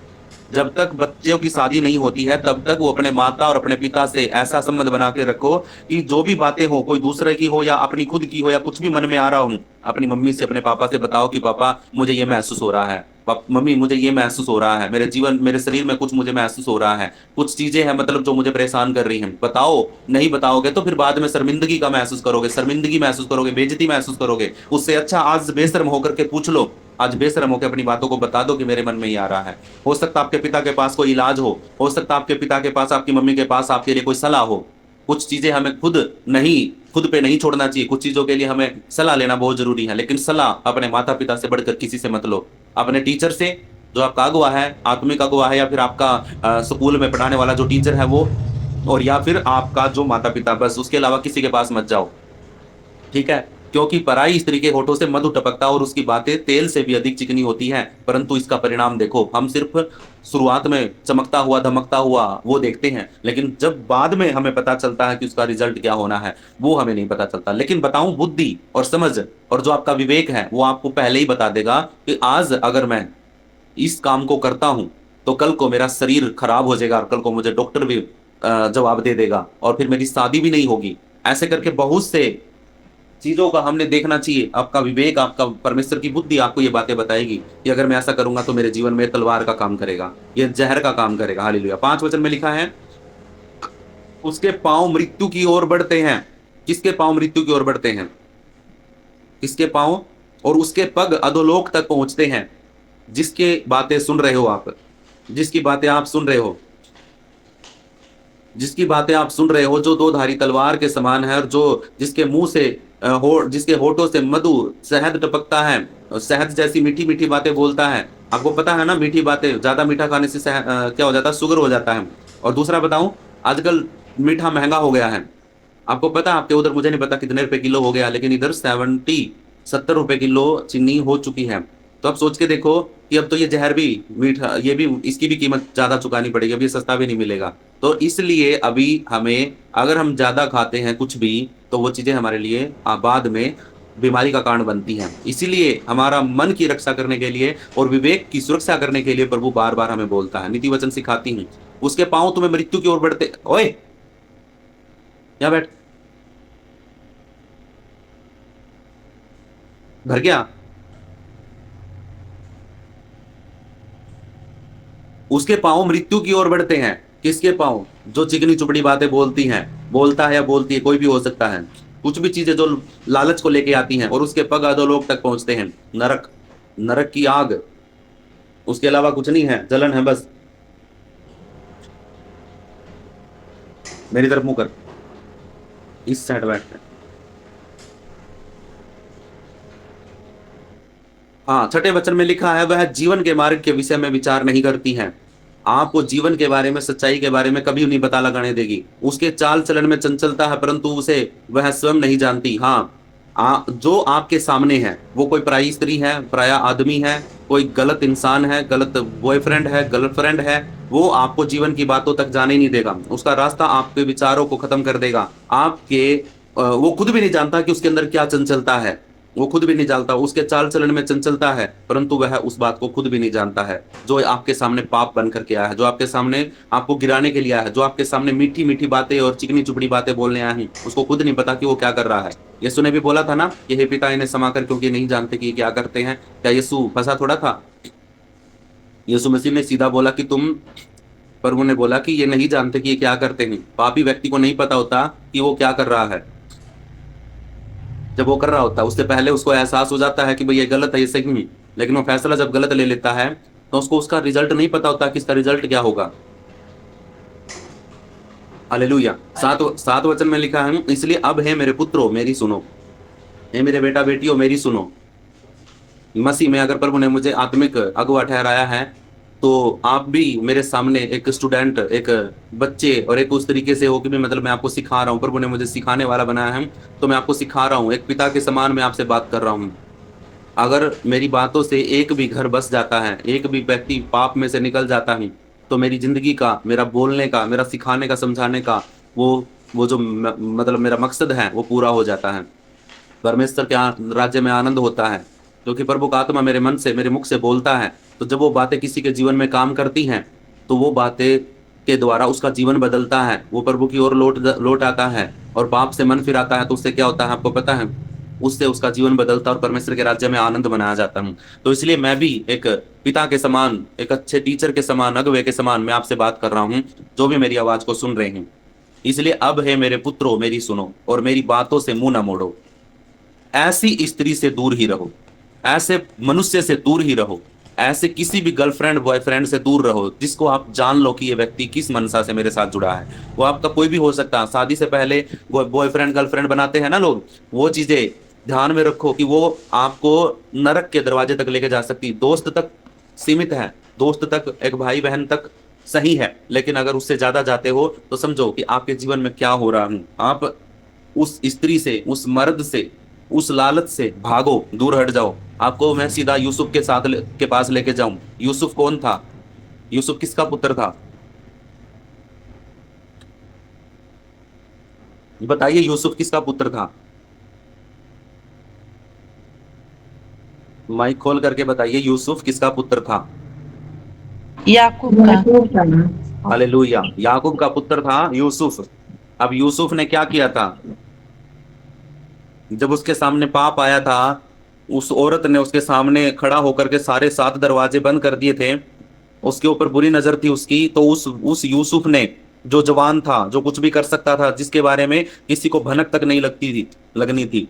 जब तक बच्चों की शादी नहीं होती है तब तक वो अपने माता और अपने पिता से ऐसा संबंध बना के रखो कि जो भी बातें हो, कोई दूसरे की हो या अपनी खुद की हो या कुछ भी मन में आ रहा हो, अपनी मम्मी से अपने पापा से बताओ कि पापा मुझे ये महसूस हो रहा है, मम्मी मुझे ये महसूस हो रहा है, मेरे जीवन मेरे शरीर में कुछ मुझे महसूस हो रहा है, कुछ चीजें हैं मतलब जो मुझे परेशान कर रही हैं, बताओ। नहीं बताओगे तो फिर बाद में शर्मिंदगी का महसूस करोगे, शर्मिंदगी महसूस करोगे, बेइज्जती महसूस करोगे। उससे अच्छा आज बेशर्म होकर के पूछ लो, आज बेशर्म होकर अपनी बातों को बता दो कि मेरे मन में ये आ रहा है। हो सकता आपके पिता के पास कोई इलाज हो सकता आपके पिता के पास, आपकी मम्मी के पास आपके लिए कोई सलाह हो। कुछ चीजें हमें खुद पे नहीं छोड़ना चाहिए, कुछ चीजों के लिए हमें सलाह लेना बहुत जरूरी है, लेकिन सलाह अपने माता पिता से बढ़कर किसी से मत लो। अपने टीचर से, जो आपका अगुवा है, आत्मिक अगुवा है, या फिर आपका स्कूल में पढ़ाने वाला जो टीचर है वो, और या फिर आपका जो माता पिता, बस उसके अलावा किसी के पास मत जाओ, ठीक है। क्योंकि पराई स्त्री के होठों से मधु टपकता और उसकी बातें तेल से भी अधिक चिकनी होती हैं, परंतु इसका परिणाम देखो। हम सिर्फ शुरुआत में चमकता हुआ धमकता हुआ वो देखते हैं, लेकिन जब बाद में हमें पता चलता है कि उसका रिजल्ट क्या होना है वो हमें नहीं पता चलता। लेकिन बताऊं, बुद्धि और समझ और जो आपका विवेक है वो आपको पहले ही बता देगा कि आज अगर मैं इस काम को करता हूं तो कल को मेरा शरीर खराब हो जाएगा और कल को मुझे डॉक्टर भी जवाब दे देगा और फिर मेरी शादी भी नहीं होगी। ऐसे करके बहुत से चीजों का हमने देखना चाहिए। आपका विवेक, आपका परमेश्वर की बुद्धि आपको ये बातें बताएगी कि अगर मैं ऐसा करूंगा तो मेरे जीवन में तलवार का काम करेगा, ये जहर का काम करेगा। हालेलुया। 5 वचन में लिखा है, उसके पांव मृत्यु की ओर बढ़ते हैं। किसके पांव मृत्यु की ओर बढ़ते हैं? किसके पांव? और उसके पग अधोलोक तक पहुंचते हैं। जिसके बातें सुन रहे हो आप, जिसकी बातें आप सुन रहे हो, जिसकी बातें आप सुन रहे हो, जो दो धारी तलवार के समान है और जो जिसके मुंह से जिसके होठों से मधु शहद टपकता है, शहद जैसी मीठी मीठी बातें बोलता है। आपको पता है ना, मीठी बातें, ज्यादा मीठा खाने से क्या हो जाता है? शुगर हो जाता है। और दूसरा बताऊं, आजकल मीठा महंगा हो गया है। आपको पता है, आपके उधर मुझे नहीं पता कितने रुपए किलो हो गया, लेकिन इधर 70 रुपए किलो चीनी हो चुकी है। तो आप सोच के देखो कि अब तो ये जहर भी मीठा, ये भी, इसकी भी कीमत ज्यादा चुकानी पड़ेगी, अभी सस्ता भी नहीं मिलेगा। तो इसलिए अभी हमें, अगर हम ज्यादा खाते हैं कुछ भी, तो वो चीजें हमारे लिए बाद में बीमारी का कारण बनती हैं। इसीलिए हमारा मन की रक्षा करने के लिए और विवेक की सुरक्षा करने के लिए प्रभु बार बार हमें बोलता है, नीति वचन सिखाती हूँ। उसके पांव तुम्हें मृत्यु की ओर बढ़ते। ओए यहाँ बैठ, भर गया। उसके पांव मृत्यु की ओर बढ़ते हैं। किसके पांव? जो चिकनी चुपड़ी बातें बोलती हैं, बोलता है या बोलती है, कोई भी हो सकता है। कुछ भी चीजें जो लालच को लेके आती हैं। और उसके पग अधोलोक तक पहुंचते हैं, नरक, नरक की आग, उसके अलावा कुछ नहीं है, जलन है बस। मेरी तरफ मुंह कर, इस साइड बैठ। हाँ, 6ठे वचन में लिखा है, वह जीवन के मार्ग के विषय में विचार नहीं करती है। आपको जीवन के बारे में, सच्चाई के बारे में कभी नहीं पता लगाने देगी। उसके चाल चलन में चंचलता है, परंतु उसे वह स्वयं नहीं जानती। हाँ, जो आपके सामने है वो कोई पराई स्त्री है, पराया आदमी है, कोई गलत इंसान है, गलत बॉयफ्रेंड है, गर्लफ्रेंड है, वो आपको जीवन की बातों तक जाने नहीं देगा। उसका रास्ता आपके विचारों को खत्म कर देगा। वो खुद भी नहीं जानता कि उसके अंदर क्या चंचलता है, वो खुद भी नहीं जानता। उसके चाल चलन में चंचलता है, परंतु वह उस बात को खुद भी नहीं जानता है। जो आपके सामने पाप बन करके आया है, जो आपके सामने आपको गिराने के लिए आया है, जो आपके सामने मीठी मीठी बातें और चिकनी चुपड़ी बातें बोलने आया है, उसको खुद नहीं पता कि वो क्या कर रहा है। यीशु ने भी बोला था ना कि हे पिता, इन्हें क्षमा कर, क्योंकि नहीं जानते कि ये क्या करते हैं। क्या यीशु फंसा थोड़ा था? यीशु मसीह ने सीधा बोला कि प्रभु ने बोला कि ये नहीं जानते कि ये क्या करते हैं। पापी व्यक्ति को नहीं पता होता कि वो क्या कर रहा है। जब वो कर रहा होता है, उससे पहले उसको एहसास हो जाता है कि भाई ये गलत है, ये सही नहीं। लेकिन वो फैसला जब गलत ले लेता है तो उसको उसका रिजल्ट नहीं पता होता कि इसका रिजल्ट क्या होगा। हालेलुया। सात वचन में लिखा है, इसलिए अब है मेरे पुत्रों मेरी सुनो, हे मेरे बेटा बेटियों मेरी सुनो। मसीह में अगर प्रभु ने मुझे आत्मिक अगुवा ठहराया है तो आप भी मेरे सामने एक स्टूडेंट, एक बच्चे और एक उस तरीके से हो कि भी मतलब मैं आपको सिखा रहा हूँ। प्रभु ने मुझे सिखाने वाला बनाया है तो मैं आपको सिखा रहा हूँ, एक पिता के समान मैं आपसे बात कर रहा हूँ। अगर मेरी बातों से एक भी घर बस जाता है, एक भी व्यक्ति पाप में से निकल जाता है, तो मेरी जिंदगी का, मेरा बोलने का, मेरा सिखाने का, समझाने का वो जो मतलब मेरा मकसद है वो पूरा हो जाता है। परमेश्वर के राज्य में आनंद होता है क्योंकि प्रभु का आत्मा मेरे मन से, मेरे मुख से बोलता है। तो जब वो बातें किसी के जीवन में काम करती हैं तो वो बातें के द्वारा उसका जीवन बदलता है, वो प्रभु की ओर लौट आता है और पाप से मन फिराता है। तो उससे क्या होता है आपको पता है? उससे उसका जीवन बदलता है और परमेश्वर के राज्य में आनंद मनाया जाता है। तो इसलिए मैं भी एक पिता के समान, एक अच्छे टीचर के समान, अगुवे के समान मैं आपसे बात कर रहा हूँ, जो भी मेरी आवाज को सुन रहे हैं। इसलिए अब है मेरे पुत्रों मेरी सुनो और मेरी बातों से मुंह न मोड़ो। ऐसी स्त्री से दूर ही रहो, ऐसे मनुष्य से दूर ही रहो, ऐसे किसी भी गर्लफ्रेंड बॉयफ्रेंड से दूर रहो जिसको आप जान लो कि ये व्यक्ति किस मनसा से मेरे साथ जुड़ा है। वो आपका कोई भी हो सकता है। शादी से पहले बॉयफ्रेंड गर्लफ्रेंड बनाते हैं ना लोग, वो चीजें ध्यान में रखो कि वो आपको नरक के दरवाजे तक लेके जा सकती। दोस्त तक सीमित है, दोस्त तक, एक भाई बहन तक सही है, लेकिन अगर उससे ज्यादा जाते हो तो समझो कि आपके जीवन में क्या हो रहा है। आप उस स्त्री से, उस मर्द से, उस लालच से भागो, दूर हट जाओ। आपको मैं सीधा यूसुफ के साथ के पास लेके जाऊं। यूसुफ कौन था? यूसुफ किसका पुत्र था? बताइए, यूसुफ किसका पुत्र था? माइक खोल करके बताइए, यूसुफ किसका पुत्र था? याकूब का। हालेलुया। याकूब का पुत्र था यूसुफ। अब यूसुफ ने क्या किया था? जब उसके सामने पाप आया था, उस औरत ने उसके सामने खड़ा होकर के सारे 7 दरवाजे बंद कर दिए थे, उसके ऊपर बुरी नजर थी उसकी। तो उस यूसुफ ने, जो जवान था, जो कुछ भी कर सकता था, जिसके बारे में किसी को भनक तक नहीं लगनी थी,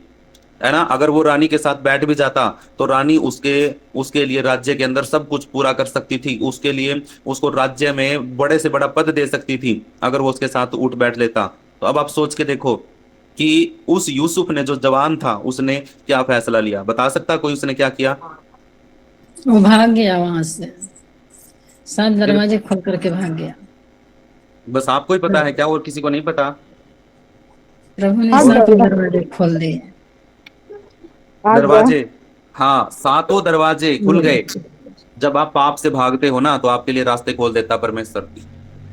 है ना, अगर वो रानी के साथ बैठ भी जाता तो रानी उसके लिए राज्य के अंदर सब कुछ पूरा कर सकती थी, उसके लिए उसको राज्य में बड़े से बड़ा पद दे सकती थी अगर वो उसके साथ उठ बैठ लेता। तो अब आप सोच के देखो कि उस यूसुफ ने, जो जवान था, उसने क्या फैसला लिया? बता सकता कोई उसने क्या किया? वो भाग गया वहां से, 7 दरवाजे खोल करके भाग गया। बस आपको ही पता है क्या, और किसी को नहीं पता? प्रभु ने 7 दरवाजे खोल दिए। दरवाजे, हाँ, 7 दरवाजे खुल गए। जब आप पाप से भागते हो ना तो आपके लिए रास्ते खोल देता परमेश्वर।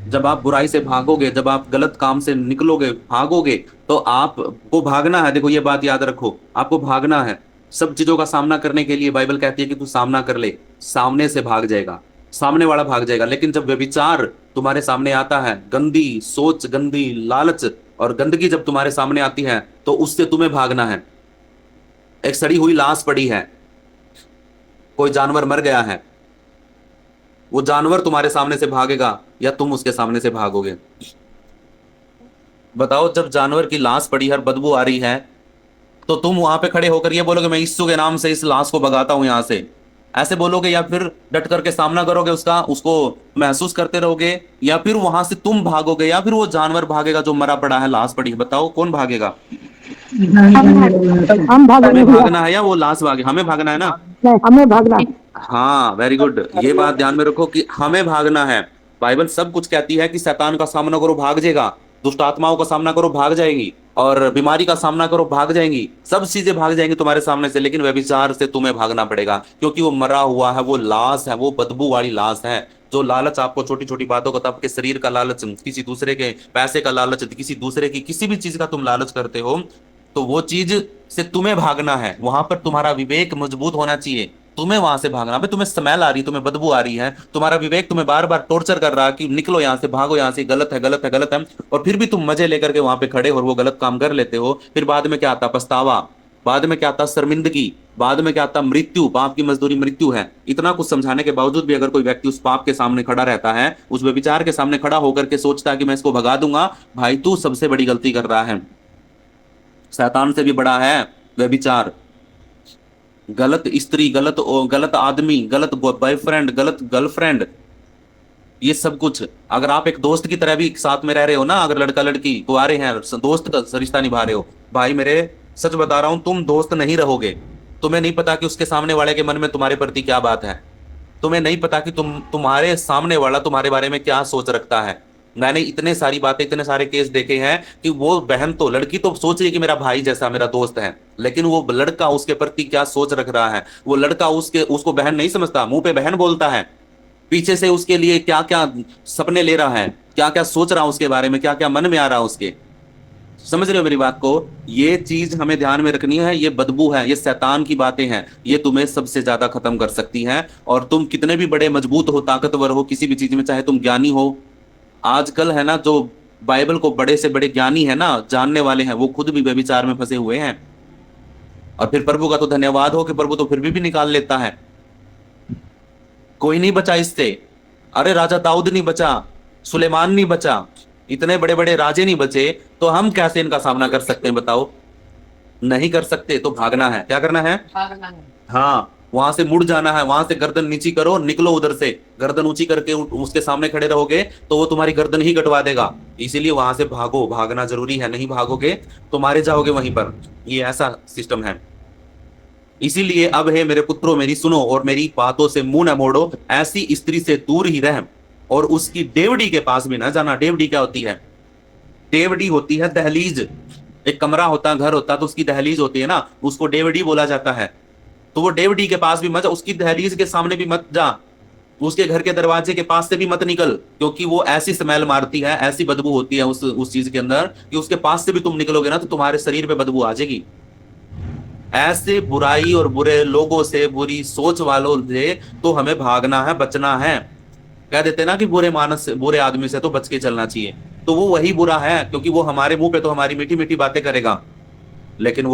जब आप बुराई से भागोगे, जब आप गलत काम से निकलोगे, भागोगे, तो आपको भागना है। देखो ये बात याद रखो, आपको भागना है। सब चीजों का सामना करने के लिए बाइबल कहती है कि तू सामना कर ले, सामने से भाग जाएगा, सामने वाला भाग जाएगा। लेकिन जब व्यभिचार तुम्हारे सामने आता है, गंदी सोच, गंदी लालच और गंदगी जब तुम्हारे सामने आती है, तो उससे तुम्हें भागना है। एक सड़ी हुई लाश पड़ी है, कोई जानवर मर गया है, वो जानवर तुम्हारे सामने से भागेगा या तुम उसके सामने से भागोगे? बताओ, जब जानवर की लाश पड़ी है, बदबू आ रही है, तो तुम वहां पे खड़े होकर ये बोलोगे मैं यीशु के नाम से इस लाश को भगाता हूं यहां से, ऐसे बोलोगे? या फिर डट करके सामना करोगे उसका, उसको महसूस करते रहोगे? या फिर वहां से तुम भागोगे? या फिर वो जानवर भागेगा जो मरा पड़ा है, लाश पड़ी है? बताओ कौन भागेगा? हम हमें भागना है या वो लाश भागे? हमें भागना है ना? हमें भागना। हाँ, वेरी गुड। ये बात ध्यान में रखो कि हमें भागना है। बाइबल सब कुछ कहती है कि शैतान का सामना करो, भाग जाएगा। दुष्ट आत्माओं का सामना करो, भाग जाएंगी। और बीमारी का सामना करो, भाग जाएंगी। सब चीजें भाग जाएंगी तुम्हारे सामने से, लेकिन व्यभिचार से तुम्हें भागना पड़ेगा, क्योंकि वो मरा हुआ है, वो लाश है, वो बदबू वाली लाश है। जो लालच आपको छोटी छोटी बातों का, आपके शरीर का लालच, किसी दूसरे के पैसे का लालच, किसी दूसरे की किसी भी चीज का तुम लालच करते हो, तो वो चीज से तुम्हें भागना है। वहां पर तुम्हारा विवेक मजबूत होना चाहिए, तुम्हें वहां से भागना। भाई तुम्हें स्मेल आ रही, तुम्हें बदबू आ रही है, तुम्हारा विवेक तुम्हें बार बार टॉर्चर कर रहा है कि निकलो यहाँ से, भागो यहाँ से, गलत है, गलत है, गलत है। और फिर भी तुम मजे लेकर के वहां पे खड़े और वो गलत काम कर लेते हो। फिर बाद में क्या आता? पछतावा। बाद में क्या आता? शर्मिंदगी। बाद में क्या आता? मृत्यु। पाप की मजदूरी मृत्यु है। इतना कुछ समझाने के बावजूद भी अगर कोई व्यक्ति उस पाप के सामने खड़ा रहता है, उस व्यभिचार के सामने खड़ा होकर के सोचता है कि मैं इसको भगा दूंगा, भाई तू सबसे बड़ी गलती कर रहा है। शैतान से भी बड़ा है व्यभिचार। गलत स्त्री, गलत आदमी, गलत बॉयफ्रेंड, गलत गर्लफ्रेंड, ये सब कुछ। अगर आप एक दोस्त की तरह भी साथ में रह रहे हो ना, अगर लड़का लड़की कुंवारे हैं, दोस्त का रिश्ता निभा रहे हो, भाई मेरे सच बता रहा हूं, तुम दोस्त नहीं रहोगे। तुम्हें नहीं पता कि उसके सामने वाले के मन में तुम्हारे प्रति क्या बात है। तुम्हें नहीं पता कि तुम्हारे सामने वाला तुम्हारे बारे में क्या सोच रखता है। मैंने इतने सारी बातें, इतने सारे केस देखे हैं कि वो बहन तो, लड़की तो सोच रही है कि मेरा भाई जैसा मेरा दोस्त है, लेकिन वो लड़का उसके प्रति क्या सोच रख रहा है, वो लड़का उसको बहन नहीं समझता, मुंह पे बहन बोलता है, पीछे से उसके लिए क्या क्या सपने ले रहा है, क्या क्या सोच रहा है उसके बारे में, क्या क्या मन में आ रहा है उसके। समझ रहे हो मेरी बात को? ये चीज हमें ध्यान में रखनी है। ये बदबू है, ये शैतान की बातें हैं, ये तुम्हें सबसे ज्यादा खत्म कर सकती हैं। और तुम कितने भी बड़े मजबूत हो, ताकतवर हो किसी भी चीज में, चाहे तुम ज्ञानी हो, आजकल है ना जो बाइबल को बड़े से बड़े ज्ञानी है ना, जानने वाले हैं, वो खुद भी व्यभिचार में फंसे हुए हैं। और फिर प्रभु का तो धन्यवाद हो कि प्रभु तो फिर भी निकाल लेता है। कोई नहीं बचा इससे। अरे राजा दाऊद नहीं बचा, सुलेमान नहीं बचा, इतने बड़े बड़े राजे नहीं बचे, तो हम कैसे इनका सामना कर सकते हैं बताओ? नहीं कर सकते। तो भागना है। क्या करना है? हाँ, वहां से मुड़ जाना है, वहां से गर्दन नीची करो, निकलो उधर से। गर्दन ऊंची करके उसके सामने खड़े रहोगे तो वो तुम्हारी गर्दन ही कटवा देगा। इसीलिए वहां से भागो, भागना जरूरी है। नहीं भागोगे तो मारे जाओगे वहीं पर। ये ऐसा सिस्टम है। इसीलिए अब है मेरे पुत्रों, मेरी सुनो और मेरी बातों से मुंह न मोड़ो। ऐसी स्त्री से दूर ही रह और उसकी डेवड़ी के पास भी ना जाना। डेवड़ी क्या होती है? डेवड़ी होती है दहलीज। एक कमरा होता है, घर होता है, तो उसकी दहलीज होती है ना, उसको डेवड़ी बोला जाता है। तो वो डेवड़ी के पास भी मत जा, उसकी दहलीज के सामने भी मत जा, उसके घर के दरवाजे के पास से भी मत निकल, क्योंकि वो ऐसी स्मेल मारती है, ऐसी बदबू होती है उस चीज के अंदर कि उसके पास से भी तुम निकलोगे ना तो तुम्हारे शरीर पे बदबू आ जाएगी। ऐसे बुराई और बुरे लोगों से, बुरी सोच वालों से तो हमें भागना है, बचना है। कह देते ना कि बुरे मानस से, बुरे आदमी से तो बच के चलना चाहिए। तो वो वही बुरा है, क्योंकि वो हमारे मुंह पे तो हमारी मीठी मीठी बातें करेगा, लेकिन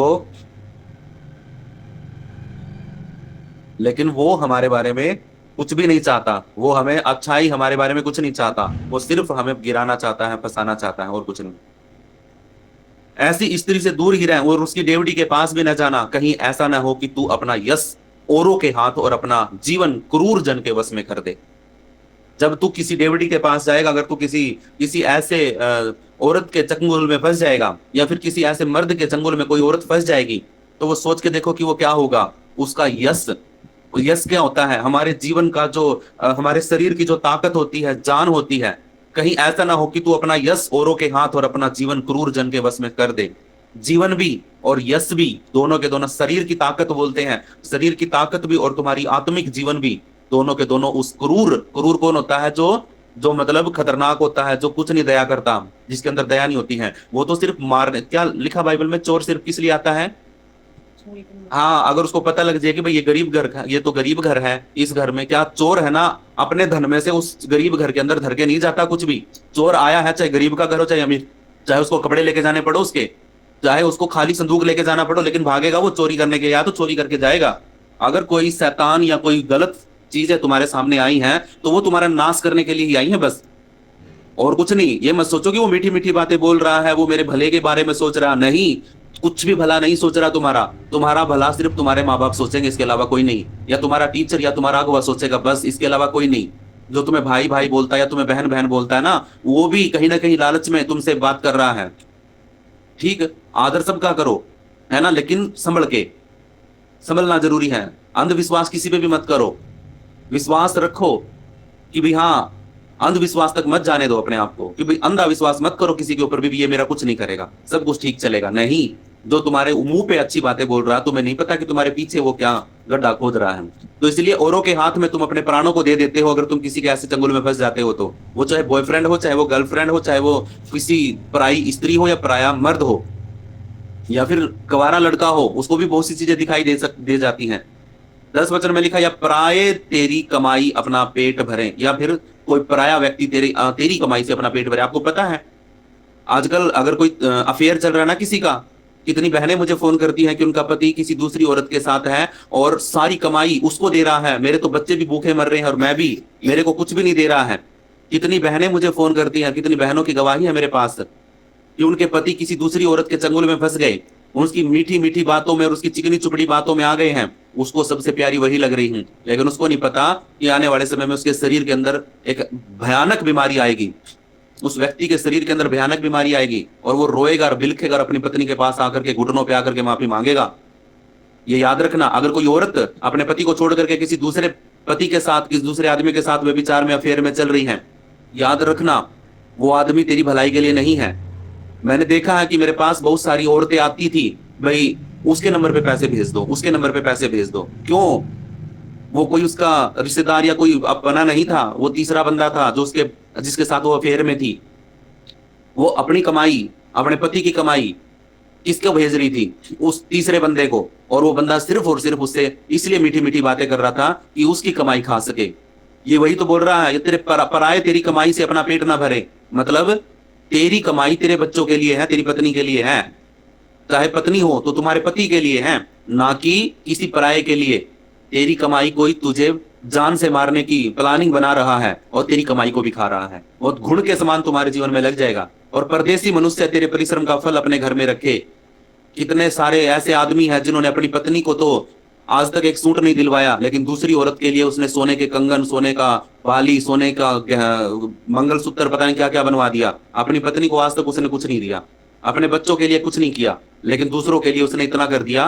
वो हमारे बारे में कुछ भी नहीं चाहता। वो हमें अच्छाई, हमारे बारे में कुछ नहीं चाहता। वो सिर्फ हमें गिराना चाहता है, फंसाना चाहता है, और कुछ नहीं। ऐसी स्त्री से दूर ही रह और उसकी डेवड़ी के पास भी न जाना, कहीं ऐसा ना हो कि तू अपना यश औरों के हाथ और अपना जीवन क्रूर जन के वश में कर दे। जब तू किसी डेवड़ी के पास जाएगा, अगर तू किसी ऐसे औरत के चंगुल में फंस जाएगा, या फिर किसी ऐसे मर्द के चंगुल में कोई औरत फंस जाएगी, तो वो सोच के देखो कि वो क्या होगा। उसका यश क्या होता है? हमारे जीवन का जो हमारे शरीर की जो ताकत होती है, जान होती है। कहीं ऐसा ना हो कि तू अपना यश औरों के हाथ और अपना जीवन क्रूर जन के वश में कर दे। जीवन भी और यश भी, दोनों के दोनों शरीर की ताकत बोलते हैं। शरीर की ताकत भी और तुम्हारी आत्मिक जीवन भी, दोनों के दोनों उस क्रूर कौन होता है? जो मतलब खतरनाक होता है, जो कुछ नहीं दया करता, जिसके अंदर दया नहीं होती है। वो तो सिर्फ मारने। क्या लिखा बाइबल में? चोर सिर्फ किस लिए आता है? हाँ, अगर उसको पता लग जाए कि भाई ये गरीब घर, ये तो गरीब घर है, इस घर में क्या चोर है ना, अपने धन में से उस गरीब घर के अंदर धर के नहीं जाता कुछ भी। चोर आया है, चाहे गरीब का घर हो चाहे अमीर, चाहे उसको कपड़े लेके जाने पड़ो उसके, चाहे उसको खाली संदूक लेके जाना पड़ो, लेकिन भागेगा वो चोरी करने के, या तो चोरी करके जाएगा। अगर कोई शैतान या कोई गलत चीजें तुम्हारे सामने आई हैं तो वो तुम्हारा नाश करने के लिए ही आई है बस, और कुछ नहीं। ये मत सोचो कि वो मीठी मीठी बातें बोल रहा है, वो मेरे भले के बारे में सोच रहा, नहीं, कुछ भी भला नहीं सोच रहा। तुम्हारा भला सिर्फ तुम्हारे माँ बाप सोचेंगे, इसके अलावा कोई नहीं। या तुम्हारा टीचर या तुम्हारा अगुआ सोचेगा, बस, इसके अलावा कोई नहीं। जो तुम्हें भाई भाई बोलता है या तुम्हें बहन बहन बोलता है ना, वो भी कहीं ना कहीं लालच में तुमसे बात कर रहा है। ठीक, आदर सबका करो, है ना, लेकिन संभलना जरूरी है। अंधविश्वास किसी पे भी मत करो। विश्वास रखो कि भाई हाँ, अंधविश्वास तक मत जाने दो अपने आप को, कि भाई अंधा विश्वास मत करो किसी के ऊपर भी ये मेरा कुछ नहीं करेगा, सब कुछ ठीक चलेगा। नहीं, जो तुम्हारे मुंह पे अच्छी बातें बोल रहा है, तुम्हें नहीं पता कि तुम्हारे पीछे वो क्या गड्ढा खोद रहा है। तो इसलिए औरों के हाथ में तुम अपने प्राणों को दे देते हो। अगर तुम किसी के ऐसे चंगुल में फंस जाते हो तो, वो चाहे बॉयफ्रेंड हो, चाहे वो गर्लफ्रेंड हो, चाहे वो किसी पराई स्त्री हो या पराया मर्द हो, या फिर गवारा लड़का हो, उसको भी बहुत सी चीजें दिखाई दे जाती हैं। 10 वचन में लिखा, या पराये तेरी कमाई अपना पेट भरे, या फिर कोई पराया व्यक्ति तेरी कमाई से अपना पेट भरे। आपको पता है आजकल अगर कोई अफेयर चल रहा है ना किसी का, कितनी बहनें मुझे फोन करती हैं कि उनका पति किसी दूसरी औरत के साथ है और सारी कमाई उसको दे रहा है। मेरे तो बच्चे भी भूखे मर रहे हैं और मैं भी, मेरे को कुछ भी नहीं दे रहा है। कितनी बहनें मुझे फोन करती हैं, कितनी बहनों की गवाही है मेरे पास कि उनके पति किसी दूसरी औरत के चंगुल में फंस गए उसकी मीठी मीठी बातों में और उसकी चिकनी चुपड़ी बातों में आ गए हैं, उसको सबसे प्यारी वही लग रही हूं, लेकिन उसको नहीं पता कि आने वाले समय में उसके शरीर के अंदर एक भयानक बीमारी आएगी। उस व्यक्ति के शरीर के अंदर भयानक बीमारी आएगी और वो रोएगा और बिलखेगा और अपनी पत्नी के पास आकर के घुटनों पे आकर के माफी मांगेगा। ये याद रखना, अगर कोई औरत अपने पति को छोड़ करके किसी दूसरे पति के साथ, किसी दूसरे आदमी के साथ व्यभिचार में, अफेयर में चल रही है, याद रखना वो आदमी तेरी भलाई के लिए नहीं है। मैंने देखा है कि मेरे पास बहुत सारी औरतें आती थी, भाई उसके नंबर पे पैसे भेज दो, उसके नंबर पे पैसे भेज दो। क्यों? वो कोई उसका रिश्तेदार या कोई अपना नहीं था, वो तीसरा बंदा था जो उसके जिसके साथ वो अफेयर में थी। वो अपनी कमाई, अपने पति की कमाई किसको भेज रही थी? उस तीसरे बंदे को। और वो बंदा सिर्फ और सिर्फ उससे इसलिए मीठी मीठी बातें कर रहा था कि उसकी कमाई खा सके। ये वही तो बोल रहा है, ये तेरे पराए तेरी कमाई से अपना पेट ना भरे। मतलब तेरी कमाई तेरे बच्चों के लिए है, तेरी पत्नी के लिए है। चाहे पत्नी हो तो तुम्हारे पति के लिए है, ना कि किसी पराये के लिए। तेरी कमाई कोई तुझे जान से मारने की प्लानिंग बना रहा है और तेरी कमाई को भी खा रहा है, और घुड़ के समान तुम्हारे जीवन में लग जाएगा। और परदेसी मनुष्य तेरे परिश्रम का फल अपने घर में रखे। कितने सारे ऐसे आदमी हैं जिन्होंने अपनी पत्नी को तो आज तक एक सूट नहीं दिलवाया, लेकिन दूसरी औरत के लिए उसने सोने के कंगन, सोने का बाली, सोने का मंगलसूत्र, पता नहीं क्या क्या बनवा दिया। अपनी पत्नी को आज तक उसने कुछ नहीं दिया, अपने बच्चों के लिए कुछ नहीं किया, लेकिन दूसरों के लिए उसने इतना कर दिया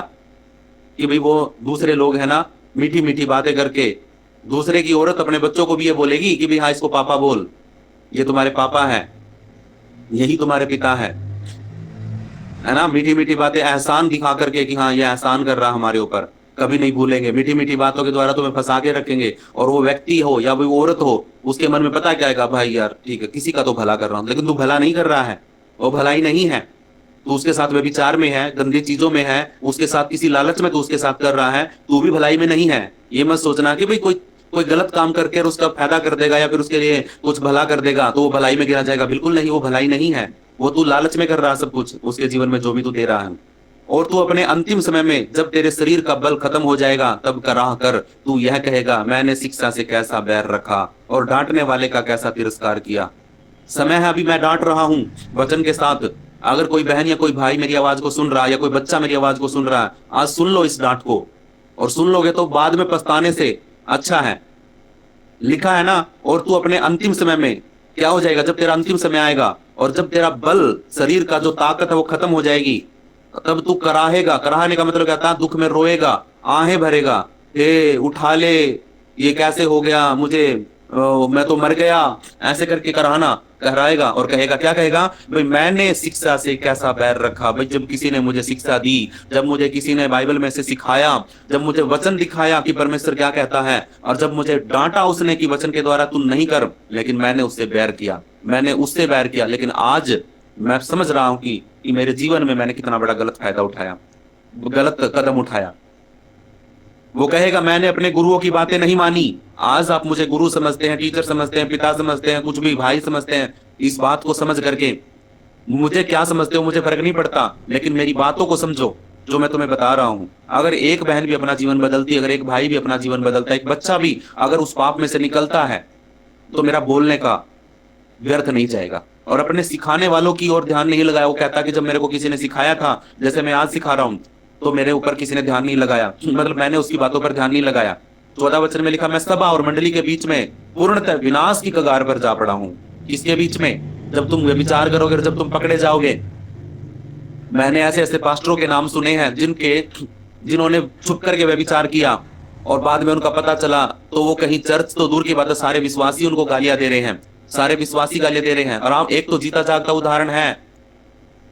कि भाई वो दूसरे लोग है ना, मीठी मीठी बातें करके दूसरे की औरत अपने बच्चों को भी ये बोलेगी कि भाई हाँ इसको पापा बोल, ये तुम्हारे पापा है, यही तुम्हारे पिता है ना। मीठी मीठी बातें एहसान दिखा करके कि हाँ ये एहसान कर रहा हमारे ऊपर, कभी नहीं भूलेंगे। मीठी मीठी बातों के द्वारा तुम्हें फंसा के रखेंगे। और वो व्यक्ति हो या वो औरत हो, उसके मन में पता क्या आएगा? भाई यार ठीक है, किसी का तो भला कर रहा हूं, लेकिन तू भला नहीं कर रहा है, वो भलाई नहीं है। तू उसके साथ व्यभिचार में है, गंदी चीजों में है, उसके साथ किसी लालच में तू उसके साथ कर रहा है, तू भी भलाई में नहीं है। ये मत सोचना कि भाई कोई गलत काम करके और उसका फायदा कर देगा या फिर उसके लिए कुछ भला कर देगा तो वो भलाई में गिरा जाएगा। बिल्कुल नहीं, वो भलाई नहीं है। वो तू लालच में कर रहा है सब कुछ, उसके जीवन में जो भी तू दे रहा है। और तू अपने अंतिम समय में जब तेरे शरीर का बल खत्म हो जाएगा तब कराह कर तू यह कहेगा, मैंने शिक्षा से कैसा बैर रखा और डांटने वाले का कैसा तिरस्कार किया। समय है, अभी मैं डांट रहा हूं वचन के साथ। अगर कोई बहन या कोई भाई मेरी आवाज को सुन रहा है या कोई बच्चा मेरी आवाज को सुन रहा है, आज सुन लो इस डांट को, और सुन लोगे तो बाद में पछताने से अच्छा है। लिखा है ना, और तू अपने अंतिम समय में क्या हो जाएगा? जब तेरा अंतिम समय आएगा और जब तेरा बल, शरीर का जो ताकत है वो खत्म हो जाएगी, तब तू कराहेगा। कराहने का मतलब क्या था? दुख में रोएगा, आहें भरेगा, हे उठा ले, ये कैसे हो गया मुझे, मैं तो मर गया, ऐसे करके कराहना कहराएगा। और कहेगा, क्या कहेगा? भाई मैंने शिक्षा से कैसा बैर रखा। भाई जब किसी ने मुझे शिक्षा दी, जब मुझे किसी ने बाइबल में से सिखाया, जब मुझे वचन दिखाया कि परमेश्वर क्या कहता है, और जब मुझे डांटा उसने कि वचन के द्वारा तू नहीं कर, लेकिन मैंने उससे बैर किया, मैंने उससे बैर किया। लेकिन आज मैं समझ रहा हूं कि मेरे जीवन में मैंने कितना बड़ा गलत फायदा उठाया, गलत कदम उठाया। वो कहेगा, मैंने अपने गुरुओं की बातें नहीं मानी। आज आप मुझे गुरु समझते हैं, टीचर समझते हैं, पिता समझते हैं, कुछ भी भाई समझते हैं। इस बात को समझ करके मुझे क्या समझते हो मुझे फर्क नहीं पड़ता, लेकिन मेरी बातों को समझो जो मैं तुम्हें बता रहा हूं। अगर एक बहन भी अपना जीवन बदलती, अगर एक भाई भी अपना जीवन बदलता, एक बच्चा भी अगर उस पाप में से निकलता है, तो मेरा बोलने का व्यर्थ नहीं जाएगा। और अपने सिखाने वालों की ओर ध्यान नहीं लगाया। वो कहता कि जब मेरे को किसी ने सिखाया था, जैसे मैं आज सिखा रहा हूं, तो मेरे ऊपर किसी ने ध्यान नहीं लगाया, मतलब मैंने उसकी बातों पर ध्यान नहीं लगाया। 14 वचन में लिखा, मैं सभा और मंडली के बीच में पूर्णतः विनाश की कगार पर जा पड़ा हूं। किसके बीच में? जब तुम व्यभिचार करोगे, जब तुम पकड़े जाओगे। मैंने ऐसे ऐसे पास्टरों के नाम सुने हैं जिन्होंने छुप करके व्यभिचार किया और बाद में उनका पता चला तो वो कहीं चर्च तो दूर की बात है, सारे विश्वासी उनको गालियां दे रहे हैं, सारे विश्वासी गालियां दे रहे हैं। और आप एक तो जीता जागता उदाहरण है,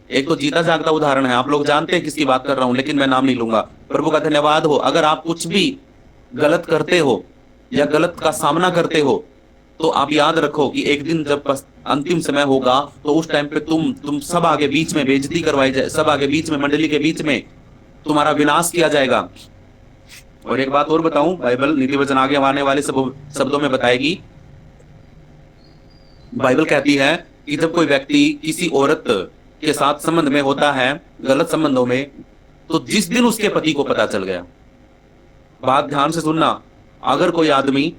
एक तो जीता जागता उदाहरण है। आप लोग जानते हैं किसकी बात कर रहा हूं, लेकिन मैं नाम नहीं लूंगा। प्रभु का धन्यवाद हो। अगर आप कुछ भी गलत करते हो या गलत का सामना करते हो, तो आप याद रखो कि एक दिन जब अंतिम समय होगा तो उस टाइम पे तुम सब आगे बीच में बेइज्जती करवाई जाए, सब आगे बीच में, मंडली के बीच में तुम्हारा विनाश किया जाएगा। और एक बात और बताऊं, बाइबल नीति वचन आगे आने वाले शब्दों में बताएगी। बाइबल कहती है कि जब कोई व्यक्ति किसी औरत के साथ संबंध में होता है, गलत संबंधों में, तो जिस दिन उसके पति को पता चल गया, बात ध्यान से सुनना, अगर कोई आदमी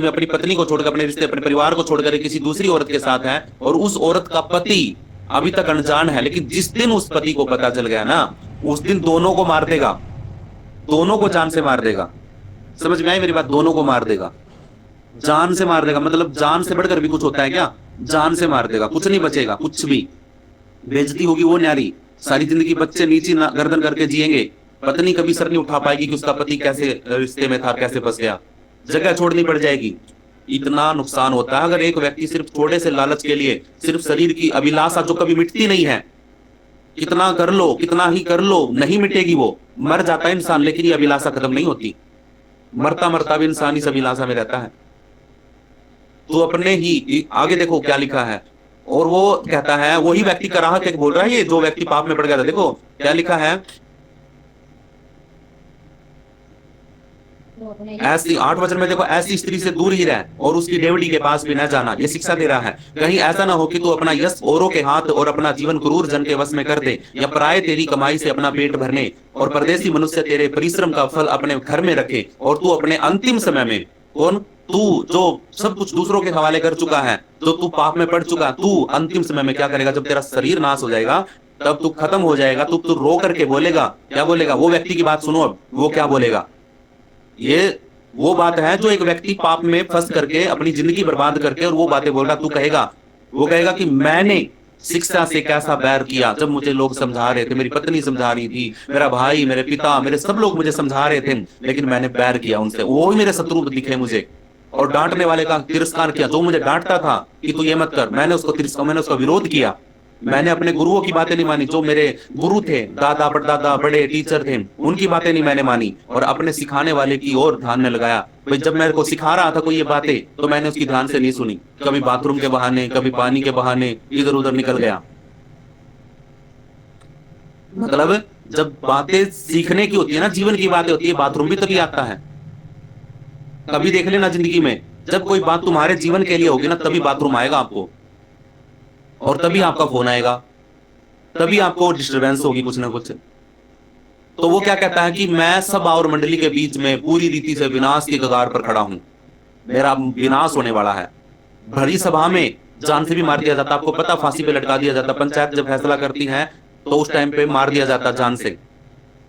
अपनी पत्नी को छोड़कर, अपने रिश्ते, अपने परिवार को छोड़कर किसी दूसरी औरत के साथ है और उस औरत का पति अभी तक अनजान है, लेकिन जिस दिन उस पति को पता चल गया ना, उस दिन दोनों को मार देगा, दोनों को जान से मार देगा। समझ में आई मेरी बात? दोनों को मार देगा, जान से मार देगा। मतलब जान से बढ़कर भी कुछ होता है क्या? जान से मार देगा, कुछ नहीं बचेगा, कुछ भी। बेइज्जती होगी वो न्यारी, सारी जिंदगी बच्चे नीचे गर्दन करके जिएंगे, पत्नी कभी सर नहीं उठा पाएगी कि उसका पति कैसे रिश्ते में था, कैसे फंस गया, जगह छोड़नी पड़ जाएगी। इतना नुकसान होता है अगर एक व्यक्ति सिर्फ थोड़े से लालच के लिए, सिर्फ शरीर की अभिलाषा जो कभी मिटती नहीं है, कितना कर लो, कितना ही कर लो, नहीं मिटेगी वो। मर जाता है इंसान, लेकिन ये अभिलाषा खत्म नहीं होती। मरता मरता भी इंसान इस अभिलाषा में रहता है। तो अपने ही आगे देखो क्या लिखा है, और वो कहता है, वही व्यक्ति कराहत एक बोल रहा है, ये जो व्यक्ति पाप में पड़ गया था। देखो क्या लिखा है, ऐसी 8 वचन में देखो, ऐसी स्त्री से दूर ही रह और उसकी डेवड़ी के पास भी न जाना। ये शिक्षा दे रहा है, कहीं ऐसा ना हो कि तू अपना यश औरों के हाथ और अपना जीवन क्रूर जन के वश में कर दे, या पराये तेरी कमाई से अपना पेट भरने और परदेसी मनुष्य तेरे परिश्रम का फल अपने घर में रखे, और तू अपने अंतिम समय में, कौन? तू जो सब कुछ दूसरों के हवाले कर चुका है, जो तू पाप में पड़ चुका, तू अंतिम समय में क्या करेगा? जब तेरा शरीर नाश हो जाएगा, तब तू खत्म हो जाएगा, तू रो करके बोलेगा। क्या बोलेगा? वो व्यक्ति की बात सुनो अब, वो क्या बोलेगा। ये वो बात है जो एक व्यक्ति पाप में फंस करके अपनी जिंदगी बर्बाद करके और वो बातें बोल रहा, तू कहेगा, वो कहेगा कि मैंने शिक्षा से कैसा बैर किया। जब मुझे लोग समझा रहे थे, मेरी पत्नी समझा रही थी, मेरा भाई, मेरे पिता, मेरे सब लोग मुझे समझा रहे थे, लेकिन मैंने बैर किया उनसे। वो ही मेरे शत्रु दिखे मुझे, और डांटने वाले का तिरस्कार किया। जो मुझे डांटता था कि तू ये मत कर, मैंने उसका विरोध किया। मैंने अपने गुरुओं की बातें नहीं मानी, जो मेरे गुरु थे, दादा परदादा बड़े टीचर थे, उनकी बातें नहीं मैंने मानी, और अपने सिखाने वाले की ओर ध्यान में लगाया। भाई जब मेरे को सिखा रहा था कोई ये बातें, तो मैंने उसकी ध्यान से नहीं सुनी। कभी बाथरूम के बहाने, कभी पानी के बहाने इधर उधर निकल गया। मतलब जब बातें सीखने की होती है ना, जीवन की बातें होती है, बाथरूम भी तभी आता है। कभी देख लेना जिंदगी में, जब कोई बात तुम्हारे जीवन के लिए होगी ना, तभी बाथरूम आएगा आपको, और तभी आपका फोन आएगा, तभी आपको डिस्टरबेंस होगी कुछ ना कुछ। तो वो क्या कहता है कि मैं सब और मंडली के बीच में पूरी रीति से विनाश की कगार पर खड़ा हूं, मेरा विनाश होने वाला है। भरी सभा में जान से भी मार दिया जाता, आपको पता, फांसी पे लटका दिया जाता। पंचायत जब फैसला करती है तो उस टाइम पे मार दिया जाता जान से।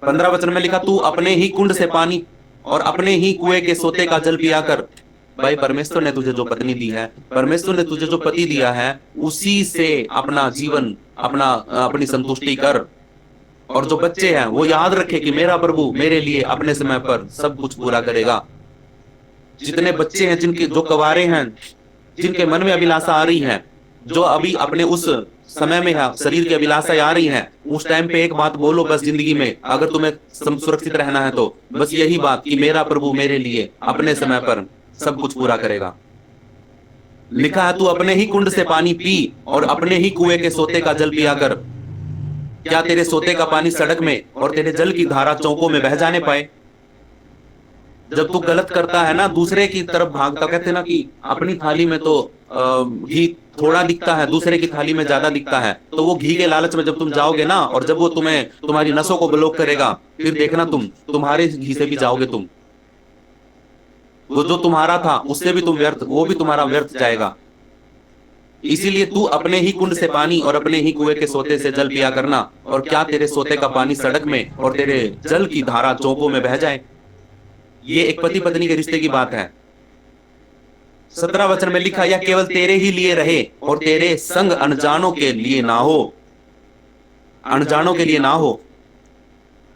15 वचन में लिखा, तू अपने ही कुंड से पानी और अपने ही कुएं के सोते का जल पिया कर। भाई परमेश्वर ने तुझे जो पत्नी दी है, परमेश्वर ने तुझे जो पति दिया है, उसी से अपना जीवन, अपनी संतुष्टि कर। और जो बच्चे हैं वो याद रखे कि मेरा प्रभु मेरे लिए अपने समय पर सब कुछ पूरा करेगा। जितने बच्चे हैं, जिनके जो कवारे हैं, जिनके मन में अभिलाषा आ रही है, जो अभी अपने उस समय में है, शरीर की अभिलाषा आ रही है, उस टाइम पे एक बात बोलो बस जिंदगी में, अगर तुम्हें सुरक्षित रहना है तो बस यही बात कि मेरा प्रभु मेरे लिए अपने समय पर सब कुछ पूरा करेगा। लिखा है, तू अपने ही कुंड से पानी पी और अपने ही कुएं के सोते का जल पिया कर। क्या तेरे सोते का पानी सड़क में और तेरे जल की धारा चौकों में बह जाने पाए? जब तू गलत करता है ना, दूसरे की तरफ भागता, कहते ना कि अपनी थाली में तो घी थोड़ा दिखता है, दूसरे की थाली में ज्यादा दिखता है, तो वो घी के लालच में जब तुम जाओगे ना, और जब वो तुम्हारी नसों को ब्लॉक करेगा, फिर देखना तुम्हारे घी से भी जाओगे तुम। वो जो तुम्हारा था उससे भी तुम व्यर्थ, वो भी तुम्हारा व्यर्थ जाएगा। इसीलिए तू अपने ही कुंड से पानी और अपने ही कुएं के सोते से जल पिया करना। और क्या तेरे सोते का पानी सड़क में और तेरे जल की धारा चौकों में बह जाए? ये एक पति पत्नी के रिश्ते की बात है। 17 वचन में लिखा, यह केवल तेरे ही लिए रहे और तेरे संग अनजानों के लिए ना हो। अनजानों के लिए ना हो।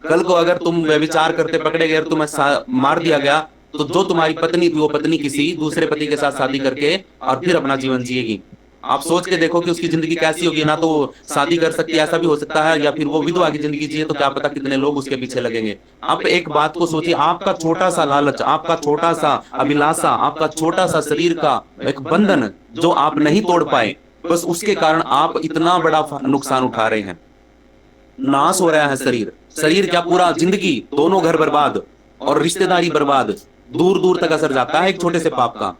कल को अगर तुम व्यभिचार करते पकड़े गए, तुम्हें मार दिया गया, तो जो तुम्हारी पत्नी थी वो पत्नी किसी दूसरे पति के साथ शादी करके और फिर अपना जीवन जिएगी। आप सोच के देखो कि उसकी जिंदगी कैसी होगी। ना तो वो शादी कर सकती है, ऐसा भी हो सकता है, या फिर वो विधवा की जिंदगी जिए, तो क्या पता कितने लोग उसके पीछे लगेंगे। आप एक बात को सोचिए, आपका छोटा सा लालच, आपका छोटा सा अभिलाषा, आपका छोटा सा शरीर का एक बंधन जो आप नहीं तोड़ पाए, बस उसके कारण आप इतना बड़ा नुकसान उठा रहे हैं। नाश हो रहा है शरीर क्या, पूरा जिंदगी, दोनों घर बर्बाद और रिश्तेदारी बर्बाद, दूर दूर तक असर जाता है एक छोटे से पाप का।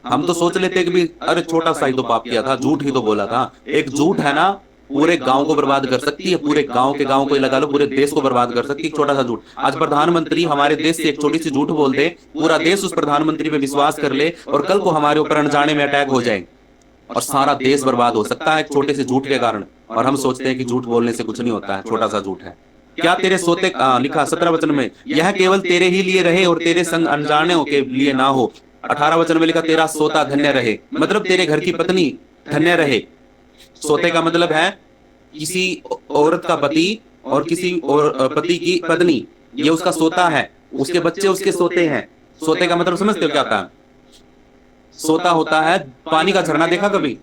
हम तो सोच लेते कि भी अरे छोटा सा ही तो पाप किया था, झूठ ही तो बोला था। एक झूठ है ना, पूरे गांव को बर्बाद कर सकती है, पूरे गांव को ही लगा लो, पूरे देश को बर्बाद कर सकती है एक छोटा सा झूठ। आज प्रधानमंत्री हमारे देश से एक छोटी सी झूठ बोल दे, पूरा देश उस प्रधानमंत्री पे विश्वास कर ले, और कल को हमारे ऊपर अनजाने में अटैक हो जाए। और सारा देश बर्बाद हो सकता है एक छोटे से झूठ के कारण। और हम सोचते हैं कि झूठ बोलने से कुछ नहीं होता है, छोटा सा झूठ है। क्या तेरे सोते लिखा 17 वचन में, यह केवल तेरे ही लिए रहे और तेरे संग अनजाने के लिए ना हो। 18 वचन में लिखा तेरा सोता धन्य रहे, मतलब तेरे घर की पत्नी धन्य रहे। सोते का मतलब है किसी औरत का पति और किसी और पति की पत्नी, ये उसका सोता है, उसके बच्चे उसके सोते हैं। सोते का मतलब समझते हो क्या होता है? सोता होता है पानी का झरना, देखा कभी?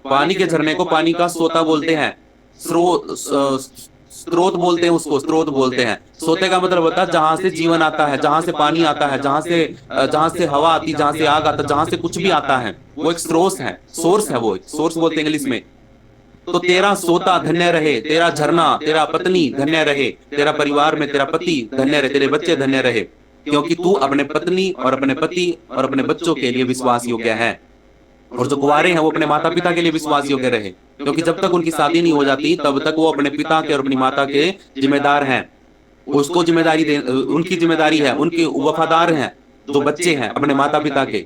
पानी के झरने को पानी का सोता बोलते हैं, स्रोत बोलते हैं, उसको स्रोत बोलते हैं। सोते का मतलब होता है जहां से जीवन आता है, जहां से पानी आता है, जहां से हवा आती, जहां से आग आता, जहां से कुछ भी आता है, वो एक स्रोत है, सोर्स है, वो सोर्स बोलते हैं इंग्लिश में। तो तेरा सोता धन्य रहे, तेरा झरना, तेरा पत्नी धन्य रहे, तेरा परिवार में तेरा पति धन्य रहे, तेरे बच्चे धन्य रहे, क्योंकि तू अपने पत्नी और अपने पति और अपने बच्चों के लिए विश्वास योग्य है। और जो कुंवारे हैं वो अपने माता पिता के लिए विश्वास योग्य रहे, क्योंकि जब तक उनकी शादी नहीं हो जाती तब तक वो अपने पिता के और अपनी माता के जिम्मेदार हैं। उसको जिम्मेदारी उनकी जिम्मेदारी है, उनके वफादार हैं जो बच्चे हैं अपने माता पिता के।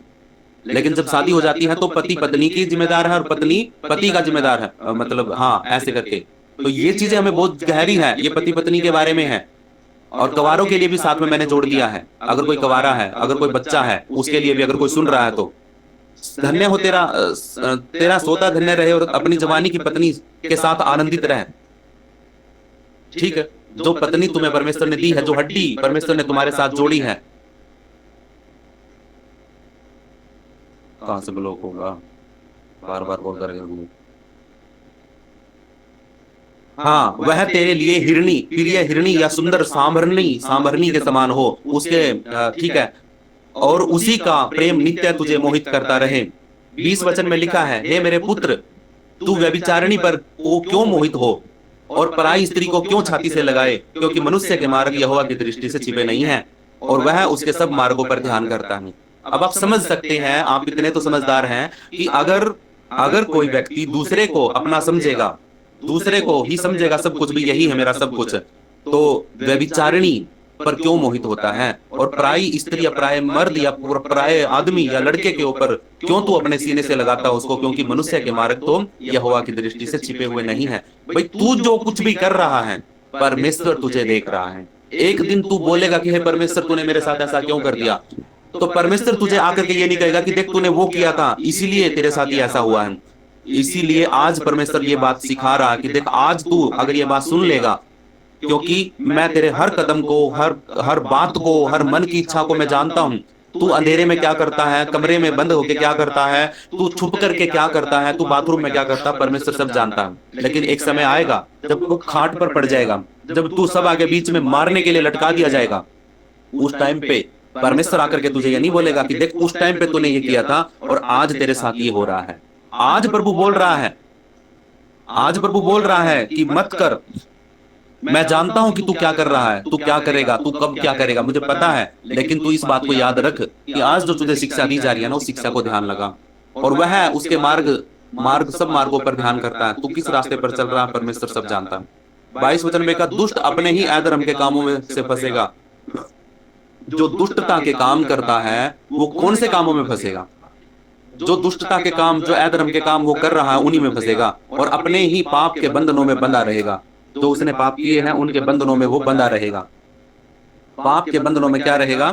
लेकिन जब शादी हो जाती है तो पति पत्नी की जिम्मेदार है और पत्नी पति का जिम्मेदार है, मतलब हाँ ऐसे करके। तो ये चीजें हमें बहुत गहरी है, ये पति पत्नी के बारे में है। और कवारों के लिए भी साथ में मैंने जोड़ दिया है, अगर कोई कवारा है, अगर कोई बच्चा है, उसके लिए भी अगर कोई सुन रहा है तो धन्य हो तेरा सोता धन्य रहे और अपनी जवानी की पत्नी के साथ आनंदित रहे। ठीक है, जो पत्नी तुम्हें परमेश्वर ने दी है, जो हड्डी परमेश्वर ने तुम्हारे साथ जोड़ी है। कहां से ब्लॉक होगा, बार बार बोलता रहेगा। हाँ, वह तेरे लिए हिरणी, प्रिय हिरणी या सुंदर सांभरनी के समान हो उसके, ठीक है, और उसी का प्रेम नित्य तुझे मोहित करता रहे। 20 वचन में लिखा है, हे मेरे पुत्र, तू व्यभिचारिणी पर क्यों मोहित हो और पराई स्त्री को क्यों छाती से लगाए, क्योंकि मनुष्य के मार्ग यहोवा की दृष्टि से छिपे नहीं है और वह उसके सब मार्गों पर ध्यान करता है। अब आप समझ सकते हैं, आप इतने तो समझदार हैं कि अगर कोई व्यक्ति दूसरे को अपना समझेगा, दूसरे को ही समझेगा सब कुछ भी यही है मेरा सब कुछ, तो व्यभिचारिणी पर क्यों मोहित होता है और पराई स्त्री या पराय मर्द या पराय आदमी या लड़के के ऊपर क्यों तू अपने सीने से लगाता है उसको, क्योंकि मनुष्य के मार्ग तो यहोवा की दृष्टि से छिपे हुए नहीं है। भाई तू जो कुछ भी कर रहा है परमेश्वर तुझे देख रहा है। एक दिन तू बोलेगा कि हे परमेश्वर तूने मेरे साथ ऐसा क्यों कर दिया, तो परमेश्वर तुझे आकर के ये नहीं कहेगा कि देख तूने वो किया था इसीलिए तेरे साथ ही ऐसा हुआ है। इसीलिए आज परमेश्वर ये बात सिखा रहा है कि देख आज तू अगर ये बात सुन लेगा, क्योंकि मैं तेरे हर कदम को, हर बात को, हर मन की इच्छा को मैं जानता हूं। तू अंधेरे में क्या करता है, कमरे में बंद होके क्या करता है, तू छुप करके क्या करता है, तू बाथरूम में क्या करता है, परमेश्वर सब जानता है। लेकिन एक समय आएगा जब तू खाट पर पड़ जाएगा, जब तू सब आगे बीच में मारने के लिए लटका दिया जाएगा, उस टाइम पे परमेश्वर आकर के तुझे ये नहीं बोलेगा कि देख उस टाइम पे तूने ये किया था और आज तेरे साथ ये हो रहा है। आज प्रभु बोल रहा है, आज प्रभु बोल रहा है कि मत कर, मैं जानता हूं कि तू क्या कर रहा है, तू क्या करेगा, तू कब क्या करेगा मुझे पता है, लेकिन तू इस बात को याद रख कि आज जो तुझे शिक्षा दी जा रही है ना, उस शिक्षा को ध्यान लगा और वह उसके सब मार्गों पर ध्यान करता है। तू किस रास्ते पर चल रहा है परमेश्वर सब जानता है। 22 वचन में कहा, दुष्ट अपने ही अधर्म के कामों में से फंसेगा। जो दुष्टता के काम करता है वो कौन से कामों में फंसेगा? जो दुष्टता के काम, जो अधर्म के काम वो कर रहा है उन्हीं में फंसेगा और अपने ही पाप के बंधनों में बंधा रहेगा। जो उसने पाप किए हैं उनके बंधनों में वो बंधा रहेगा। पाप के बंधनों में क्या रहेगा?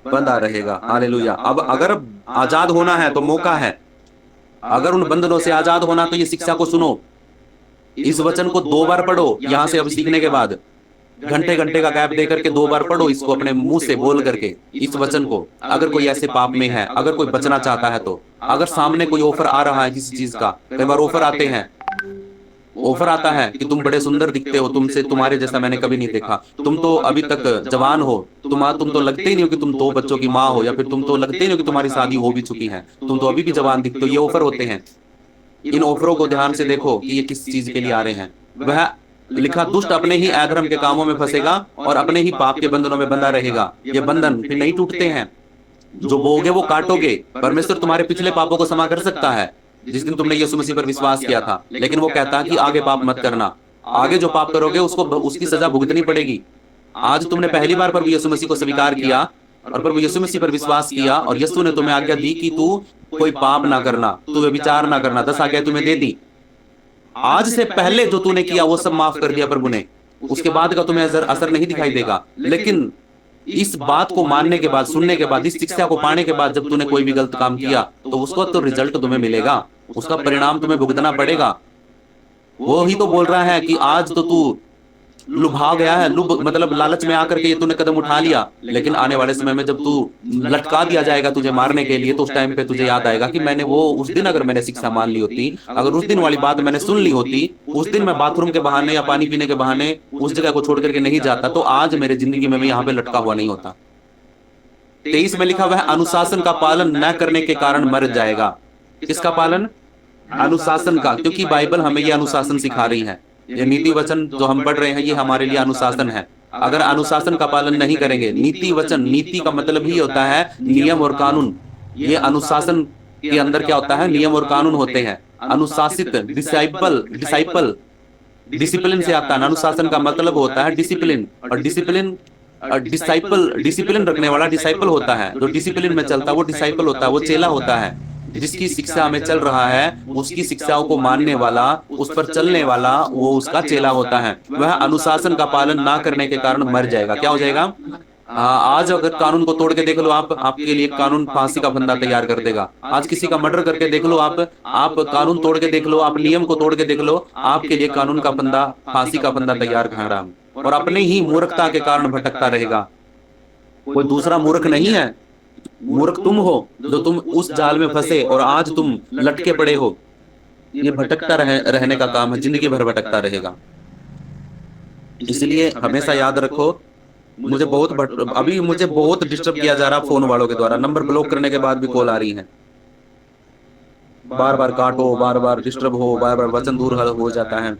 बंधा रहेगा। हालेलुया। अब अगर आजाद होना है तो मौका है, अगर उन बंधनों से आजाद होना तो ये शिक्षा को सुनो, इस वचन को 2 बार पढ़ो। यहां से अब सीखने के बाद घंटे घंटे का गैप देकर के 2 बार पढ़ो इसको, अपने मुंह से बोल करके इस वचन को। अगर कोई ऐसे पाप में है, अगर कोई बचना चाहता है तो, अगर सामने कोई ऑफर आ रहा है किसी चीज का, कई बार ऑफर आते हैं, ऑफर आता है कि तुम बड़े सुंदर दिखते हो, तुम्हारे जैसा मैंने कभी नहीं देखा, तुम तो अभी तक जवान हो, तुम तो लगते ही नहीं हो कि तुम 2 बच्चों की माँ हो, या फिर तुम तो लगते ही नहीं हो कि तुम्हारी शादी हो भी चुकी है, तुम तो अभी भी जवान दिखते हो। ये ऑफर होते हैं। इन ऑफरों को ध्यान से देखो कि ये किस चीज के लिए आ रहे हैं। वह लिखा, दुष्ट अपने ही अधर्म के कामों में फंसेगा और अपने ही पाप के बंधनों में बंधा रहेगा। ये बंधन फिर नहीं टूटते हैं, जो बोगे वो काटोगे। परमेश्वर तुम्हारे पिछले पापों को क्षमा कर सकता है जिस दिन तुमने यीशु मसीह पर विश्वास किया था, लेकिन वो कहता है कि आगे पाप मत करना। आगे जो पाप करोगे उसको उसकी सजा भुगतनी पड़ेगी। आज तुमने पहली बार प्रभु यीशु मसीह को स्वीकार किया और प्रभु यीशु मसीह पर विश्वास किया और यीशु ने तुम्हें आज्ञा दी कि तू कोई पाप ना करना, तू व्यभिचार ना करना, 10 आज्ञा तुम्हें दे दी। आज से पहले जो तूने किया वो सब माफ कर दिया प्रभु ने, उसके बाद का तुम्हें असर नहीं दिखाई देगा। लेकिन इस बात को मानने के बाद, सुनने के बाद, इस शिक्षा को पाने के बाद जब तूने कोई भी गलत काम किया तो उसको तो रिजल्ट तुम्हें मिलेगा, उसका परिणाम तुम्हें भुगतना पड़ेगा। वो ही तो बोल रहा है कि आज तो तू लुभा गया है, लुभ मतलब लालच में आकर के ये तूने कदम उठा लिया, लेकिन आने वाले समय में जब तू लटका दिया जाएगा तुझे मारने के लिए, तो उस टाइम पे तुझे याद आएगा कि मैंने वो उस दिन अगर मैंने शिक्षा मान ली होती, अगर उस दिन वाली बात मैंने सुन ली होती, उस दिन मैं बाथरूम के बहाने या पानी पीने के बहाने उस जगह को छोड़ करके नहीं जाता, तो आज मेरे जिंदगी में मैं यहाँ पे लटका हुआ नहीं होता। 23 में लिखा हुआ है अनुशासन का पालन न करने के कारण मर जाएगा। किसका पालन? अनुशासन का, क्योंकि बाइबल हमें ये अनुशासन सिखा रही है। ये नीति वचन जो हम पढ़ रहे हैं ये हमारे लिए अनुशासन है। अगर अनुशासन का पालन नहीं करेंगे, नीति वचन, नीति का मतलब ही होता है नियम और कानून। ये अनुशासन के अंदर क्या होता है? नियम और कानून होते हैं। अनुशासित, डिसाइपल डिसिप्लिन से आता है। अनुशासन का मतलब होता है डिसिप्लिन, और डिसिप्लिन रखने वाला डिसाइपल होता है। जो डिसिप्लिन में चलता है वो डिसाइपल होता है, वो चेला होता है। जिसकी शिक्षा में चल रहा है, उसकी शिक्षाओं को मानने वाला, उस पर चलने वाला, वो उसका चेला होता है। वह अनुशासन का पालन ना करने के कारण मर जाएगा। क्या हो जाएगा? आज अगर कानून को तोड़ के देख लो आप, आपके लिए कानून फांसी का फंदा तैयार कर देगा। आज किसी का मर्डर करके देख लो आप कानून तोड़ के देख लो, आप नियम को तोड़ के देख लो, आपके लिए कानून का फंदा, फांसी का फंदा तैयार कर रहा है। और अपने ही मूर्खता के कारण भटकता रहेगा। कोई दूसरा मूर्ख नहीं है, मूर्ख तुम हो जो तुम उस जाल में फंसे और आज तुम लटके पड़े हो। ये भटकता रहने का काम है, जिंदगी भर भटकता रहेगा। इसलिए हमेशा याद रखो, अभी मुझे बहुत डिस्टर्ब किया जा रहा फोन वालों के द्वारा। नंबर ब्लॉक करने के बाद भी कॉल आ रही है, बार बार काटो, बार बार डिस्टर्ब हो, बार बार वचन दूर हो जाता है।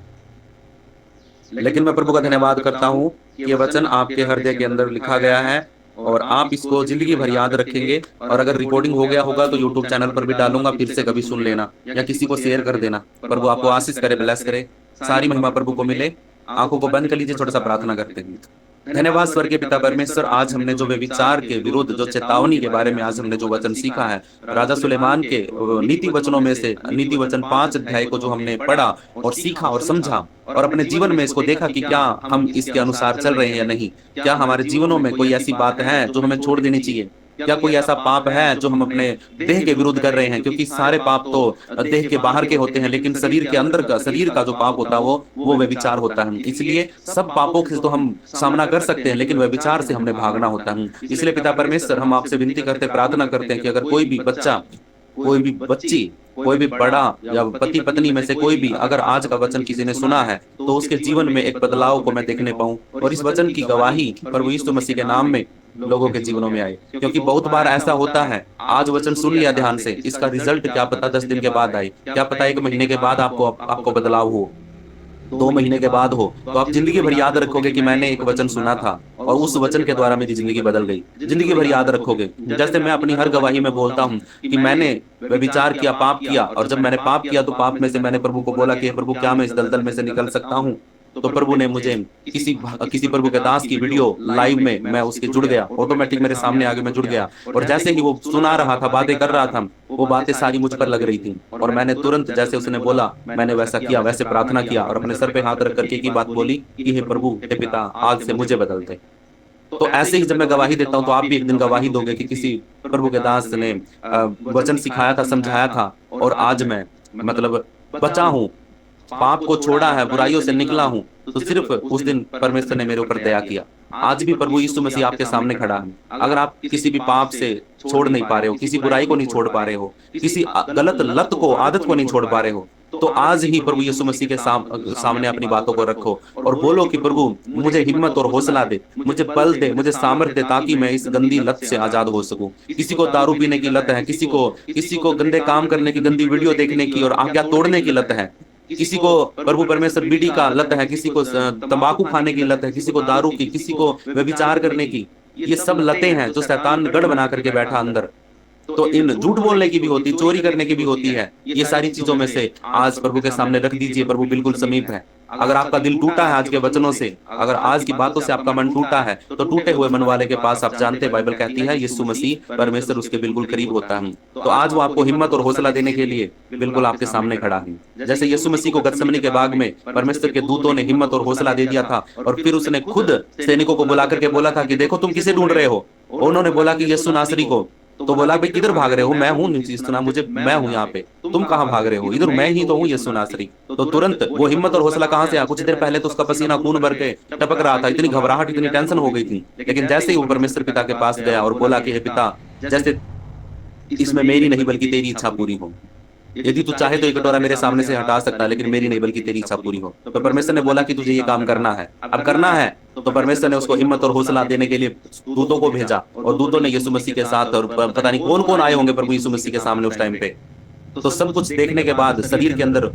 लेकिन मैं प्रभु का धन्यवाद करता हूँ, ये वचन आपके हृदय के अंदर लिखा गया है और आप इसको जिंदगी भर याद रखेंगे। और अगर रिकॉर्डिंग हो गया होगा तो यूट्यूब चैनल पर भी डालूंगा, फिर से कभी सुन लेना या किसी को शेयर कर देना। प्रभु आपको आशीष करे, ब्लेस करे, सारी महिमा प्रभु को मिले। आंखों को बंद कर लीजिए, छोटा सा प्रार्थना करते हैं। धन्यवाद स्वर्गीय पिता परमेश्वर, आज हमने जो व्यभिचार के विरुद्ध, जो चेतावनी के बारे में आज हमने जो वचन सीखा है, राजा सुलेमान के नीति वचनों में से नीति वचन 5 अध्याय को जो हमने पढ़ा और सीखा और समझा और अपने जीवन में इसको देखा कि क्या हम इसके अनुसार चल रहे हैं या नहीं। क्या हमारे जीवनों में कोई ऐसी बात है जो हमें छोड़ देनी चाहिए? क्या कोई ऐसा पाप है जो हम अपने देह के विरुद्ध कर रहे हैं? क्योंकि सारे पाप तो देह के बाहर के होते हैं, लेकिन शरीर के अंदर का, शरीर का जो पाप होता है वो व्यभिचार होता है। इसलिए सब पापों से तो हम सामना कर सकते हैं, लेकिन व्यभिचार से हमने भागना होता है। इसलिए पिता परमेश्वर, हम आपसे विनती करते, प्रार्थना करते हैं कि अगर कोई भी बच्चा, कोई भी बच्ची, कोई भी बड़ा या पति पत्नी में से कोई भी अगर आज का वचन किसी ने सुना है तो उसके जीवन में एक बदलाव को मैं देखने पाऊं और इस वचन की गवाही प्रभु यीशु मसीह के नाम में लोगों के जीवनों में आए। क्योंकि बहुत बार ऐसा होता है, आज वचन सुन लिया ध्यान से, इसका रिजल्ट क्या पता 10 दिन के बाद आए, क्या पता 1 महीने के बाद आपको बदलाव हो, 2 महीने के बाद हो। तो आप जिंदगी भर याद रखोगे कि मैंने एक वचन सुना था और उस वचन के द्वारा मेरी जिंदगी बदल गई। जिंदगी भर याद रखोगे। जैसे मैं अपनी हर गवाही में बोलता हूँ कि मैंने व्यभिचार किया, पाप किया, और जब मैंने पाप किया तो पाप में से मैंने प्रभु को बोला कि प्रभु क्या मैं इस दलदल में से निकल सकता हूँ? तो प्रभु ने मुझे किसी प्रभु के दास की वीडियो लाइव में मैं उसके जुड़ गया, ऑटोमेटिक मेरे सामने आगे मैं जुड़ गया और जैसे ही वो सुना रहा था, बातें कर रहा था, वो बातें सारी मुझ पर लग रही थी और मैंने तुरंत जैसे उसने बोला मैंने वैसा किया, वैसे प्रार्थना किया और अपने सर पे हाथ रख करके की बात बोली कि हे प्रभु, हे पिता, आज से मुझे बदल दे। तो ऐसे ही जब मैं गवाही देता हूँ तो आप भी एक दिन गवाही दोगे कि किसी प्रभु के दास ने वचन सिखाया था, समझाया था और आज मैं मतलब बचा हूँ, पाप को छोड़ा है, बुराइयों से निकला हूँ। तो सिर्फ उस दिन परमेश्वर ने मेरे ऊपर दया किया। आज भी प्रभु यीशु मसीह आपके सामने खड़ा है। अगर आप किसी भी पाप से छोड़ नहीं पा रहे हो, किसी बुराई को नहीं छोड़ पा रहे हो, किसी गलत लत को, आदत को नहीं छोड़ पा रहे हो, तो आज ही प्रभु यीशु मसीह के सामने अपनी बातों को रखो और बोलो कि प्रभु मुझे हिम्मत और हौसला दे, मुझे बल दे, मुझे सामर्थ्य दे, ताकि मैं इस गंदी लत से आजाद हो सकूं। किसी को दारू पीने की लत है, किसी को गंदे काम करने की, गंदी वीडियो देखने की और आज्ञा तोड़ने की लत है, किसी को प्रभु परमेश्वर बीड़ी का लत है, किसी को तंबाकू खाने की लत है, किसी को दारू की, किसी को व्यभिचार करने की। ये सब लतें हैं जो शैतान ने गढ़ बना करके बैठा अंदर। तो इन झूठ बोलने की भी होती, चोरी करने की भी होती है। ये सारी चीजों में से आज प्रभु के सामने रख दीजिए, प्रभु बिल्कुल समीप है। अगर आपका दिल टूटा है आज के वचनों से, अगर आज की बातों से आपका मन टूटा है, तो टूटे हुए मन वाले के पास आप जानते हैं, बाइबल कहती है यीशु मसीह परमेश्वर उसके बिल्कुल करीब होता है। तो आज वो आपको हिम्मत और हौसला देने के लिए बिल्कुल आपके सामने खड़ा है। जैसे यीशु मसीह को गतसमनी के बाग में परमेश्वर के दूतों ने हिम्मत और हौसला दे दिया था, और फिर उसने खुद सैनिकों को बुला करके बोला था कि देखो तुम किसे ढूंढ रहे हो। उन्होंने बोला कि यीशु नासरी को। तो बोला भाई किधर भाग रहे हो, मैं हूँ सुना मुझे, मैं हूँ यहाँ पे, तुम कहाँ भाग रहे हो, इधर मैं ही तो हूँ यीशु नासरी। तो तुरंत वो हिम्मत और हौसला कहाँ से आया? कुछ देर पहले तो उसका पसीना खून भर के टपक रहा था, इतनी घबराहट इतनी टेंशन हो गई थी। लेकिन जैसे ही वो परमेश्वर पिता के पास गया और बोला कि हे पिता, जैसे इसमें मेरी नहीं बल्कि तेरी इच्छा पूरी हो, यदि तू चाहे तो ये कटोरा मेरे सामने से हटा सकता है, लेकिन मेरी नहीं बल्कि तेरी इच्छा पूरी हो। तो परमेश्वर ने बोला कि तुझे ये काम करना है, अब करना है। तो परमेश्वर ने उसको हिम्मत और हौसला देने के लिए दूतों को भेजा, और दूतों ने यीशु मसीह के साथ, और पता नहीं कौन कौन आए होंगे प्रभु यीशु मसीह के सामने उस टाइम पे। तो सब कुछ देखने के बाद शरीर के अंदर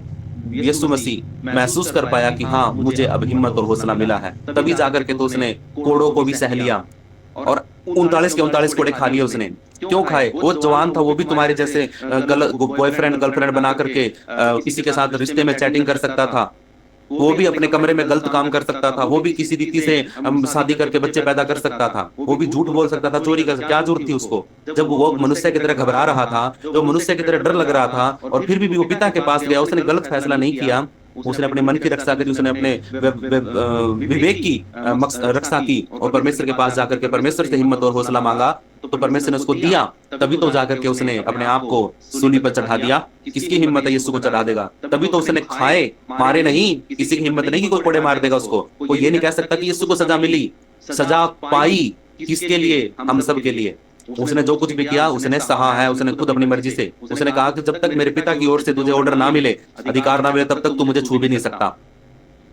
यीशु मसीह महसूस कर पाया कि हाँ मुझे अब हिम्मत और हौसला मिला है। तभी जाकर के तो उसने कोड़ों को भी सह लिया, और 39 के 39 कोड़े खा लिए उसने। क्यों खाए? वो जवान था, वो भी तुम्हारे जैसे बॉयफ्रेंड गर्लफ्रेंड बना करके किसी के साथ रिश्ते में चैटिंग कर सकता था, वो भी अपने कमरे में गलत काम कर सकता था, वो भी किसी रीति से शादी करके बच्चे पैदा कर सकता था, वो भी झूठ बोल सकता था, चोरी कर सकता। क्या जरूरत थी उसको? जब वो मनुष्य की तरह घबरा रहा था, जो मनुष्य की तरह डर लग रहा था, और फिर भी वो पिता के पास गया, उसने गलत फैसला नहीं किया। उसने अपने मन की रक्षा करी, उसने अपने विवेक की रक्षा की, और परमेश्वर के पास जाकर के परमेश्वर से हिम्मत और हौसला मांगा। तो परमेश्वर ने उसको दिया। तभी तो जाकर के उसने अपने आप को सूली पर चढ़ा दिया। किसकी हिम्मत है यीशु को चढ़ा देगा? तभी तो उसने खाए, मारे नहीं। किसी की हिम्मत नहीं कि कोई कोड़े मार देगा उसको। कोई ये नहीं कह सकता कि यीशु को सजा मिली। सजा पाई किसके लिए? हम सब के लिए। उसने जो कुछ भी किया उसने सहा है, उसने खुद अपनी मर्जी से। उसने कहा कि जब तक मेरे पिता की ओर से तुझे ऑर्डर ना मिले, अधिकार ना मिले, तब तक तू मुझे छू भी नहीं सकता।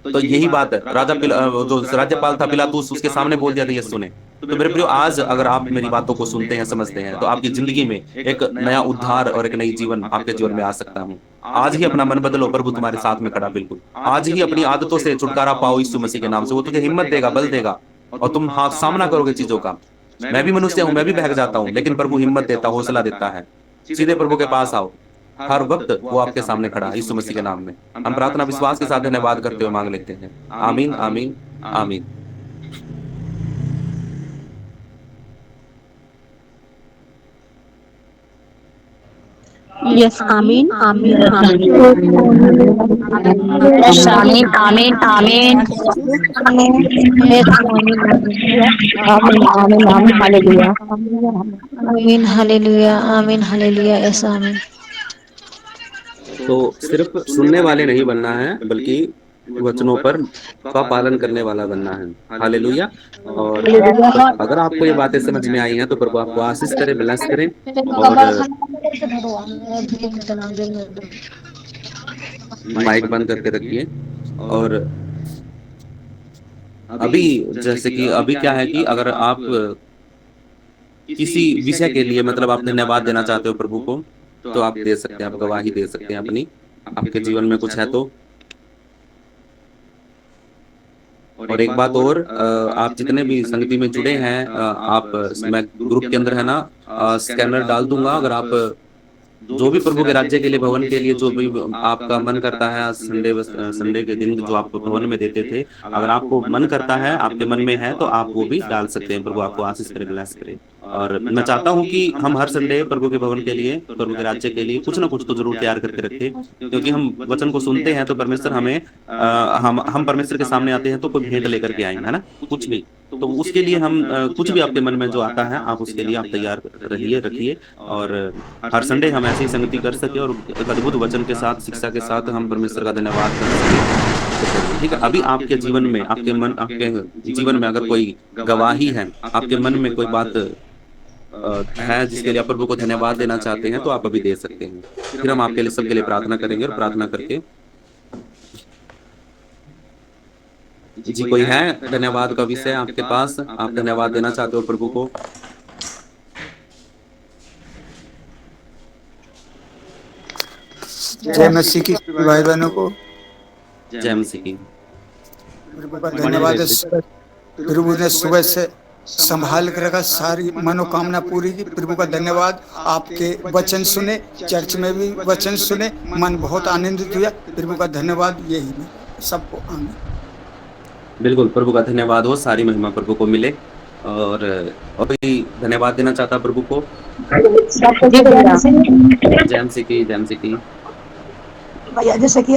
तो यही बात है। जो राज्यपाल था पिलातुस, उसके सामने बोल दिया था यीशु ने। तो मेरे प्रियो, आज अगर आप मेरी बातों को सुनते हैं, समझते हैं, तो आपकी जिंदगी में एक नया उद्धार और एक नई जीवन आपके जीवन में आ सकता हूँ। आज ही अपना मन बदलो, प्रभु तुम्हारे साथ में खड़ा बिल्कुल। आज ही अपनी आदतों से छुटकारा पाओ यीशु मसीह के नाम से। वो तुझे हिम्मत देगा, बल देगा, और तुम हाँ सामना करोगे चीजों का। मैं भी मनुष्य हूं, मैं भी बहक जाता हूं, लेकिन प्रभु हिम्मत देता, हौसला देता है। सीधे प्रभु के पास आओ, हर वक्त वो आपके सामने खड़ा है यीशु मसीह के नाम में। हम प्रार्थना विश्वास के साथ धन्यवाद करते हुए मांग लेते हैं। आमीन, आमीन, आमीन। यस, आमीन आमीन आमीन। यस, आमीन आमीन आमीन। यस, आमीन आमीन आमीन आमीन। हालेलुया आमीन, हालेलुया आमीन, हालेलुया। यस, आमीन। तो सिर्फ सुनने वाले नहीं बनना है, बल्कि वचनों पर का पालन करने वाला बनना है। हालेलुया। और अगर आपको ये बातें समझ में आई हैं तो प्रभु आपको आशीष करे, ब्लेस करे। और माइक बंद करके रखिए। और अभी जैसे कि अभी क्या है कि अगर आप किसी विषय के लिए मतलब आप धन्यवाद देना चाहते हो प्रभु को, तो आप दे सकते हैं, आप गवाही दे सकते हैं अपनी। आपके जीवन में कुछ है तो। और एक बात और, आप जितने भी संगति में जुड़े हैं, आप मैं ग्रुप के अंदर है ना स्कैनर डाल दूंगा। अगर आप जो भी प्रभु के राज्य के लिए, भवन के लिए जो भी आपका मन करता है, संडे के दिन जो आप भवन में देते थे, अगर आपको मन करता है, आपके मन में है, तो आप वो भी डाल सकते हैं। प्रभु आपको आशीष करे, ब्लेस करे। और मैं चाहता हूं कि हम हर संडे प्रभु के भवन के लिए, प्रभु के राज्य के लिए कुछ ना कुछ तो जरूर तैयार करके रखें, क्योंकि हम वचन को सुनते हैं तो परमेश्वर हमें हम परमेश्वर के सामने आते हैं तो कोई भेंट लेकर के आएंगे, है ना, कुछ भी। तो उसके लिए हम कुछ भी आपके मन में जो आता है, आप उसके लिए आप तैयार रहिए, रखिए। और हर संडे हम ऐसी संगति कर सके, और एक अद्भुत वचन के साथ, शिक्षा के साथ हम परमेश्वर का धन्यवाद कर सके। ठीक है। अभी आपके जीवन में, आपके जीवन में अगर कोई गवाही है, आपके मन में कोई बात है जिसके लिए आप प्रभु को धन्यवाद देना चाहते हैं, तो आप अभी दे सकते हैं। फिर हम आपके लिए, सबके लिए प्रार्थना करेंगे, और प्रार्थना करके जी कोई है धन्यवाद का विषय आपके पास, आप धन्यवाद देना चाहते हो प्रभु को? जय मसीह की भाई बहनों को जय मसीह की। धन्यवाद। प्रभु ने सुबह से संभाल कर रखा, सारी मनोकामना पूरी की। प्रभु का धन्यवाद। आपके वचन सुने, चर्च में भी वचन सुने, मन बहुत आनंदित हुआ। प्रभु का धन्यवाद। यही नहीं सबको आमीन। बिल्कुल, प्रभु का धन्यवाद हो, सारी महिमा प्रभु को मिले। और भी धन्यवाद देना चाहता प्रभु को। जैम सिटी भैया जैसे कि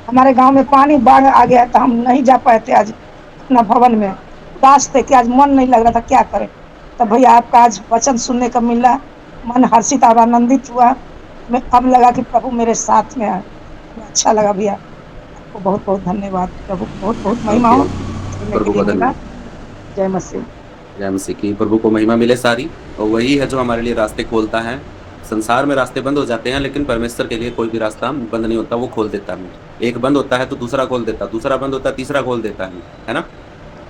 हमारे गांव में पानी बाढ़ आ गया तो हम नहीं जा पाए थे आज अपना भवन में, उदास थे कि आज मन नहीं लग रहा था, क्या करें। तो भैया आपका आज वचन सुनने का मिला, मन हर्षित और आनंदित हुआ। मैं अब लगा कि प्रभु मेरे साथ में है, अच्छा लगा भैया। आपको बहुत बहुत धन्यवाद, प्रभु बहुत बहुत महिमा हो। प्रभु का धन्यवाद। जय मसीह। जय मसीह की। प्रभु को महिमा मिले सारी। और वही है जो हमारे लिए रास्ते खोलता है। संसार में रास्ते बंद हो जाते हैं, लेकिन परमेश्वर के लिए कोई भी रास्ता बंद नहीं होता, वो खोल देता है। एक बंद होता है तो दूसरा खोल देता, दूसरा बंद होता है तीसरा खोल देता है ना।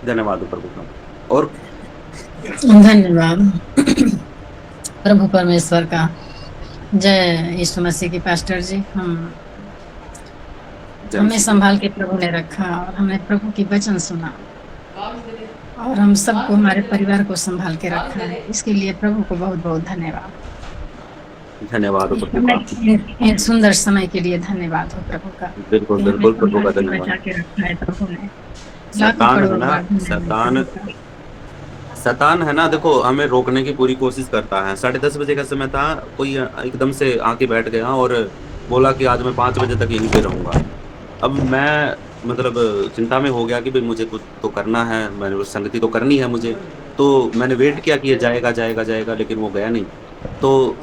धन्यवाद हो प्रभु का। और धन्यवाद प्रभु परमेश्वर का। जय यीशु मसीह की। पास्टर जी, हमें संभाल के प्रभु ने रखा और हमने प्रभु की वचन सुना और हम सबको, हमारे परिवार को संभाल के रखा है। इसके लिए प्रभु को बहुत बहुत धन्यवाद। धन्यवाद हो प्रभु का। एक सुंदर समय के लिए धन्यवाद हो प्रभु का। बिल्कुल बिल्कुल प्रभु का धन्यवाद। बचा के रखा है प्रभु ने। शैतान है ना, शैतान है ना, देखो हमें रोकने की पूरी कोशिश करता है। 10:30 बजे का समय था, कोई एकदम से आके बैठ गया और बोला कि आज मैं 5 बजे तक यहीं पे रहूंगा। अब मैं मतलब चिंता में हो गया कि भाई मुझे कुछ तो करना है, मैंने संगति तो करनी है मुझे। तो मैंने वेट किया कि ये जाएगा जाएगा जाएगा, लेकिन वो गया नहीं। तो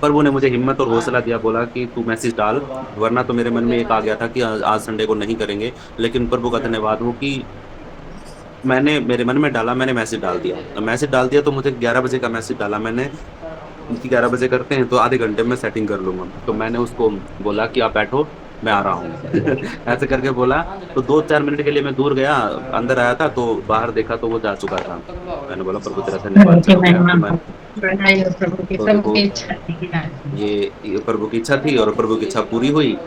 प्रभु ने मुझे हिम्मत और हौसला दिया, बोला कि तू मैसेज डाल, वरना तो मेरे मन में एक आ गया था कि आज संडे को नहीं करेंगे। लेकिन प्रभु का धन्यवाद हो कि मैंने मेरे मन में डाला, मैंने मैसेज डाल दिया। मैसेज डाल दिया तो मुझे 11 बजे का मैसेज डाला मैंने कि 11 बजे करते हैं तो आधे घंटे में सेटिंग कर लूंगा। तो मैंने उसको बोला कि आप बैठो, मैं आ रहा हूँ ऐसे करके बोला। तो 2-4 मिनट के लिए मैं दूर गया, अंदर आया था तो बाहर देखा तो वो जा चुका था। मैंने बोला प्रभु तेरा धन्यवाद। ये प्रभु की इच्छा थी और प्रभु की इच्छा पूरी हुई,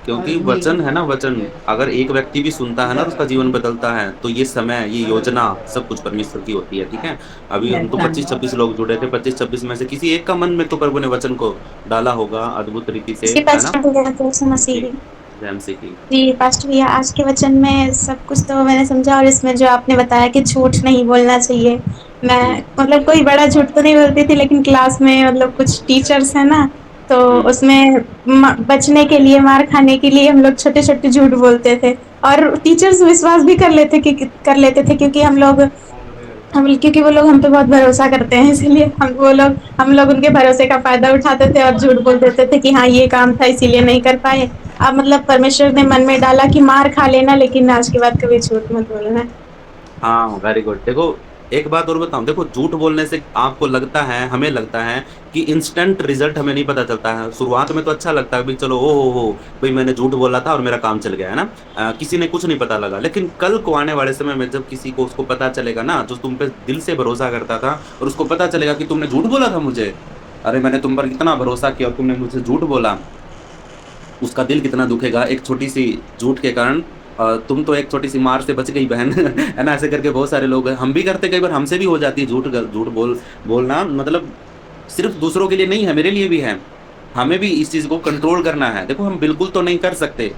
क्योंकि वचन है ना, वचन अगर एक व्यक्ति भी सुनता है ना तो उसका जीवन बदलता है। तो ये समय, ये योजना सब कुछ परमेश्वर की होती है। ठीक है, अभी हम तो 25-26 लोग जुड़े थे, 25-26 में से किसी एक का मन में तो प्रभु ने वचन को डाला होगा अद्भुत रीति से, है ना। जी पास्टर भैया, आज के वचन में सब कुछ तो मैंने समझा, और इसमें जो आपने बताया कि झूठ नहीं बोलना चाहिए। मैं मतलब कोई बड़ा झूठ तो नहीं बोलती थी, लेकिन क्लास में मतलब कुछ टीचर्स है ना, तो उसमें बचने के लिए, मार खाने के लिए हम लोग छोटे छोटे झूठ बोलते थे, और टीचर्स विश्वास भी कर लेते थे, क्योंकि क्योंकि वो लोग हम पे बहुत भरोसा करते हैं, इसलिए हम लोग उनके भरोसे का फायदा उठाते थे और झूठ बोल देते थे कि हाँ ये काम था इसीलिए नहीं कर पाए। अब मतलब परमेश्वर ने मन में डाला कि मार खा लेना, लेकिन आज के बाद कभी झूठ मत बोलना। हाँ, वेरी गुड। देखो एक बात और बताऊं, देखो झूठ बोलने से आपको लगता है, हमें लगता है कि इंस्टेंट रिजल्ट हमें नहीं पता चलता है। शुरुआत में तो अच्छा लगता है भाई, चलो ओ हो भाई मैंने झूठ बोला था और मेरा काम चल गया, है ना। किसी ने कुछ नहीं पता लगा। लेकिन कल को आने वाले समय में जब किसी को उसको पता चलेगा ना, जो तुम पे दिल से भरोसा करता था, और उसको पता चलेगा कि तुमने झूठ बोला था मुझे, अरे मैंने तुम पर इतना भरोसा किया और तुमने मुझे झूठ बोला, उसका दिल कितना दुखेगा। एक छोटी सी झूठ के कारण तुम तो एक छोटी सी मार से बच गई बहन है ना। ऐसे करके बहुत सारे लोग हैं, हम भी करते, कई बार हमसे भी हो जाती है झूठ बोलना। मतलब सिर्फ दूसरों के लिए नहीं है, मेरे लिए भी है। हमें भी इस चीज़ को कंट्रोल करना है। देखो हम बिल्कुल तो नहीं कर सकते,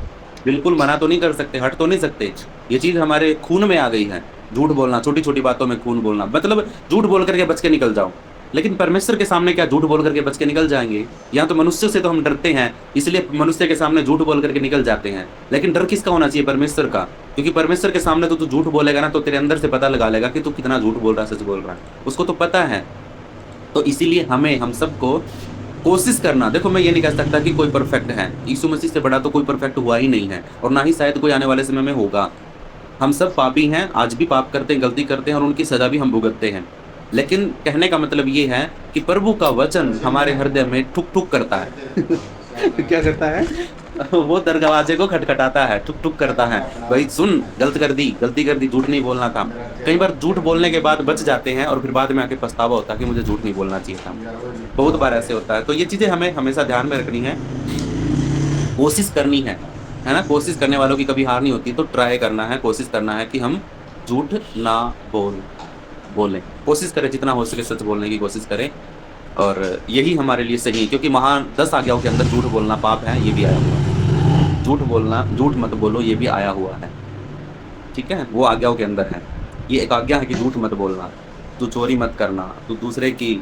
बिल्कुल मना तो नहीं कर सकते, हट तो नहीं सकते। ये चीज़ हमारे खून में आ गई है, झूठ बोलना, छोटी छोटी बातों में खून बोलना। मतलब झूठ बोल करके बच के निकल जाओ, लेकिन परमेश्वर के सामने क्या झूठ बोल करके बच के निकल जाएंगे? यहाँ तो मनुष्य से तो हम डरते हैं, इसलिए मनुष्य के सामने झूठ बोल करके निकल जाते हैं। लेकिन डर किसका होना चाहिए? परमेश्वर का। क्योंकि परमेश्वर के सामने तो तू झूठ बोलेगा ना, तो तेरे अंदर से पता लगा लेगा कि तू कितना झूठ बोल रहा है, सच बोल रहा है, उसको तो पता है। तो इसीलिए हम सबको कोशिश करना। देखो मैं ये नहीं कह सकता कि कोई परफेक्ट है, यीशु मसीह से बड़ा तो कोई परफेक्ट हुआ ही नहीं है, और ना ही शायद कोई आने वाले समय में होगा। हम सब पापी हैं, आज भी पाप करते हैं, गलती करते हैं, और उनकी सजा भी हम भुगतते हैं। लेकिन कहने का मतलब ये है कि प्रभु का वचन हमारे हृदय में ठुक ठुक करता है क्या करता है? वो दरवाजे को खटखटाता है, ठुक ठुक करता है, भाई सुन, गलती कर दी, झूठ नहीं बोलना था। कई बार झूठ बोलने के बाद बच जाते हैं और फिर बाद में आके पछतावा होता है कि मुझे झूठ नहीं बोलना चाहिए था। बहुत बार ऐसे होता है। तो ये चीज़ें हमें हमेशा ध्यान में रखनी है, कोशिश करनी है ना। कोशिश करने वालों की कभी हार नहीं होती। तो ट्राई करना है, कोशिश करना है कि हम झूठ ना बोलें, कोशिश करें जितना हो सके सच बोलने की कोशिश करें, और यही हमारे लिए सही है, क्योंकि महान 10 आज्ञाओं के अंदर झूठ बोलना पाप है, ये भी आया हुआ है। झूठ मत बोलो, ये भी आया हुआ है, ठीक है, वो आज्ञाओं के अंदर है। ये एक आज्ञा है कि झूठ मत बोलना, तू चोरी मत करना, तू दूसरे की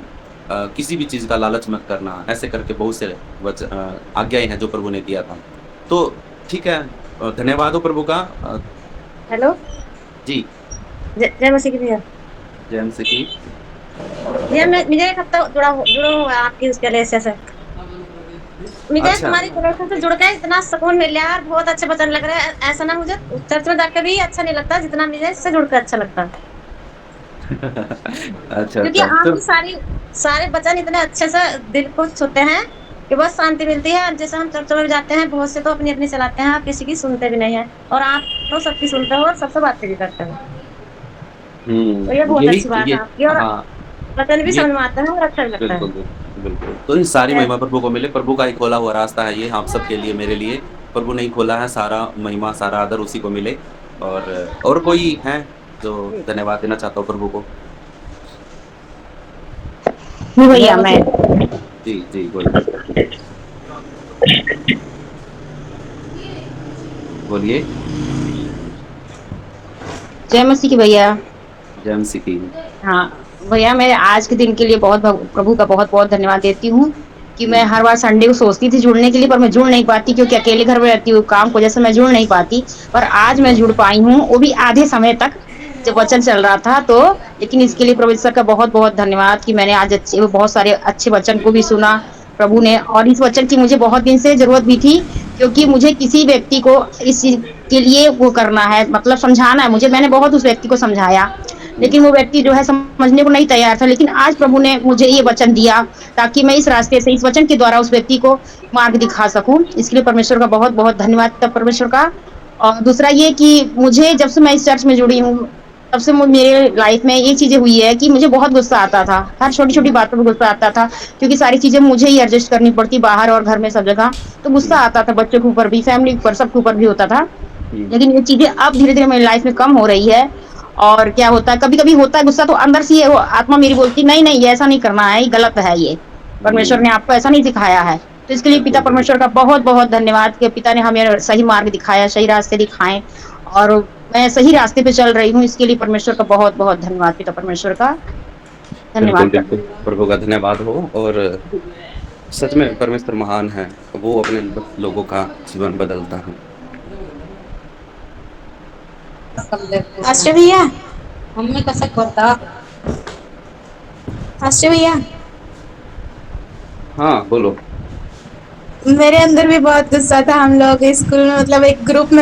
किसी भी चीज का लालच मत करना, ऐसे करके बहुत से आज्ञाएं हैं जो प्रभु ने दिया था। तो ठीक है, धन्यवाद हो प्रभु का। हेलो जी जय मसीह की भैया। जय मसीह की। भैया मुझे एक हफ्ता जुड़ा हुआ है आपकी उसके लिए से मुझे अच्छा। तुम्हारी प्रोडक्ट से जुड़ के इतना सुकून मिल रहा है, बहुत अच्छे वचन लग रहे हैं। ऐसा ना मुझे चर्च में जाकर भी अच्छा नहीं लगता जितना मुझे इससे जुड़कर अच्छा लगता है। अच्छा क्योंकि अच्छा तो आपके सारे वचन इतने अच्छे से दिल को छूते हैं कि बहुत शांति मिलती है। जैसे हम चर्च में जाते हैं, बहुत से तो अपनी अपनी चलाते हैं, आप किसी की सुनते भी नहीं है, और आप तो सबकी सुनते हो और सबसे बातें भी करते हो। तो ये बहुत अच्छी बात है आपकी, और हाँ, वचन भी ये समझ में आता है और अच्छा भी लगता है। बिल्कुल बिल्कुल। तो ये सारी महिमा प्रभु को मिले, प्रभु का ही खोला हुआ रास्ता है ये, आप सबके लिए, मेरे लिए प्रभु ने ही खोला है, सारा महिमा सारा आदर उसी को मिले। और कोई है जो धन्यवाद देना चाहता हो प्रभु को? भैया मैं जी जी बोलिए। जय मसीह की भैया। जय मसीह की। हाँ भैया, मैं आज के दिन के लिए प्रभु का बहुत बहुत धन्यवाद देती हूँ कि मैं हर बार संडे को सोचती थी जुड़ने के लिए, पर मैं जुड़ नहीं पाती क्योंकि अकेले घर में रहती हूँ, काम की वजह से मैं जुड़ नहीं पाती। पर आज मैं जुड़ पाई हूँ, वो भी आधे समय तक जब वचन चल रहा था तो। लेकिन इसके लिए प्रभु सर का बहुत बहुत धन्यवाद कि मैंने आज बहुत सारे अच्छे वचन को भी सुना प्रभु ने, और इस वचन की मुझे बहुत दिन से जरूरत भी थी, क्योंकि मुझे किसी व्यक्ति को इस चीज के लिए वो करना है, मतलब समझाना है मुझे। मैंने बहुत उस व्यक्ति को समझाया, लेकिन वो व्यक्ति जो है समझने को नहीं तैयार था। लेकिन आज प्रभु ने मुझे ये वचन दिया ताकि मैं इस रास्ते से, इस वचन के द्वारा उस व्यक्ति को मार्ग दिखा सकूं। इसके लिए परमेश्वर का बहुत बहुत धन्यवाद परमेश्वर का। और दूसरा ये कि मुझे जब से मैं इस चर्च में जुड़ी हूँ, तब से मेरे लाइफ में ये चीजें हुई है कि मुझे बहुत गुस्सा आता था, हर छोटी छोटी बातों पर गुस्सा आता था, क्योंकि सारी चीजें मुझे ही एडजस्ट करनी पड़ती, बाहर और घर में सब जगह। तो गुस्सा आता था, बच्चों के ऊपर भी, फैमिली के ऊपर, सबके ऊपर भी होता था। लेकिन ये चीजें अब धीरे धीरे मेरी लाइफ में कम हो रही है। और क्या होता है, कभी कभी होता है गुस्सा, तो अंदर से वो आत्मा मेरी बोलती नहीं नहीं ये ऐसा नहीं करना है, ये गलत है, ये परमेश्वर ने आपको ऐसा नहीं सिखाया है। तो इसके लिए पिता परमेश्वर का बहुत बहुत धन्यवाद कि पिता ने हमें सही मार्ग दिखाया, सही रास्ते दिखाए, और मैं सही रास्ते पे चल रही हूँ। इसके लिए परमेश्वर का बहुत बहुत धन्यवाद, पिता परमेश्वर का धन्यवाद। बिल्कुल प्रभु का धन्यवाद हो। और सच में परमेश्वर महान है, वो अपने लोगों का जीवन बदलता है। पास्टर भैया, हमने कैसा करता पास्टर भैया, हाँ बोलो। मेरे अंदर भी बहुत गुस्सा था। हम लोग स्कूल में मतलब एक ग्रुप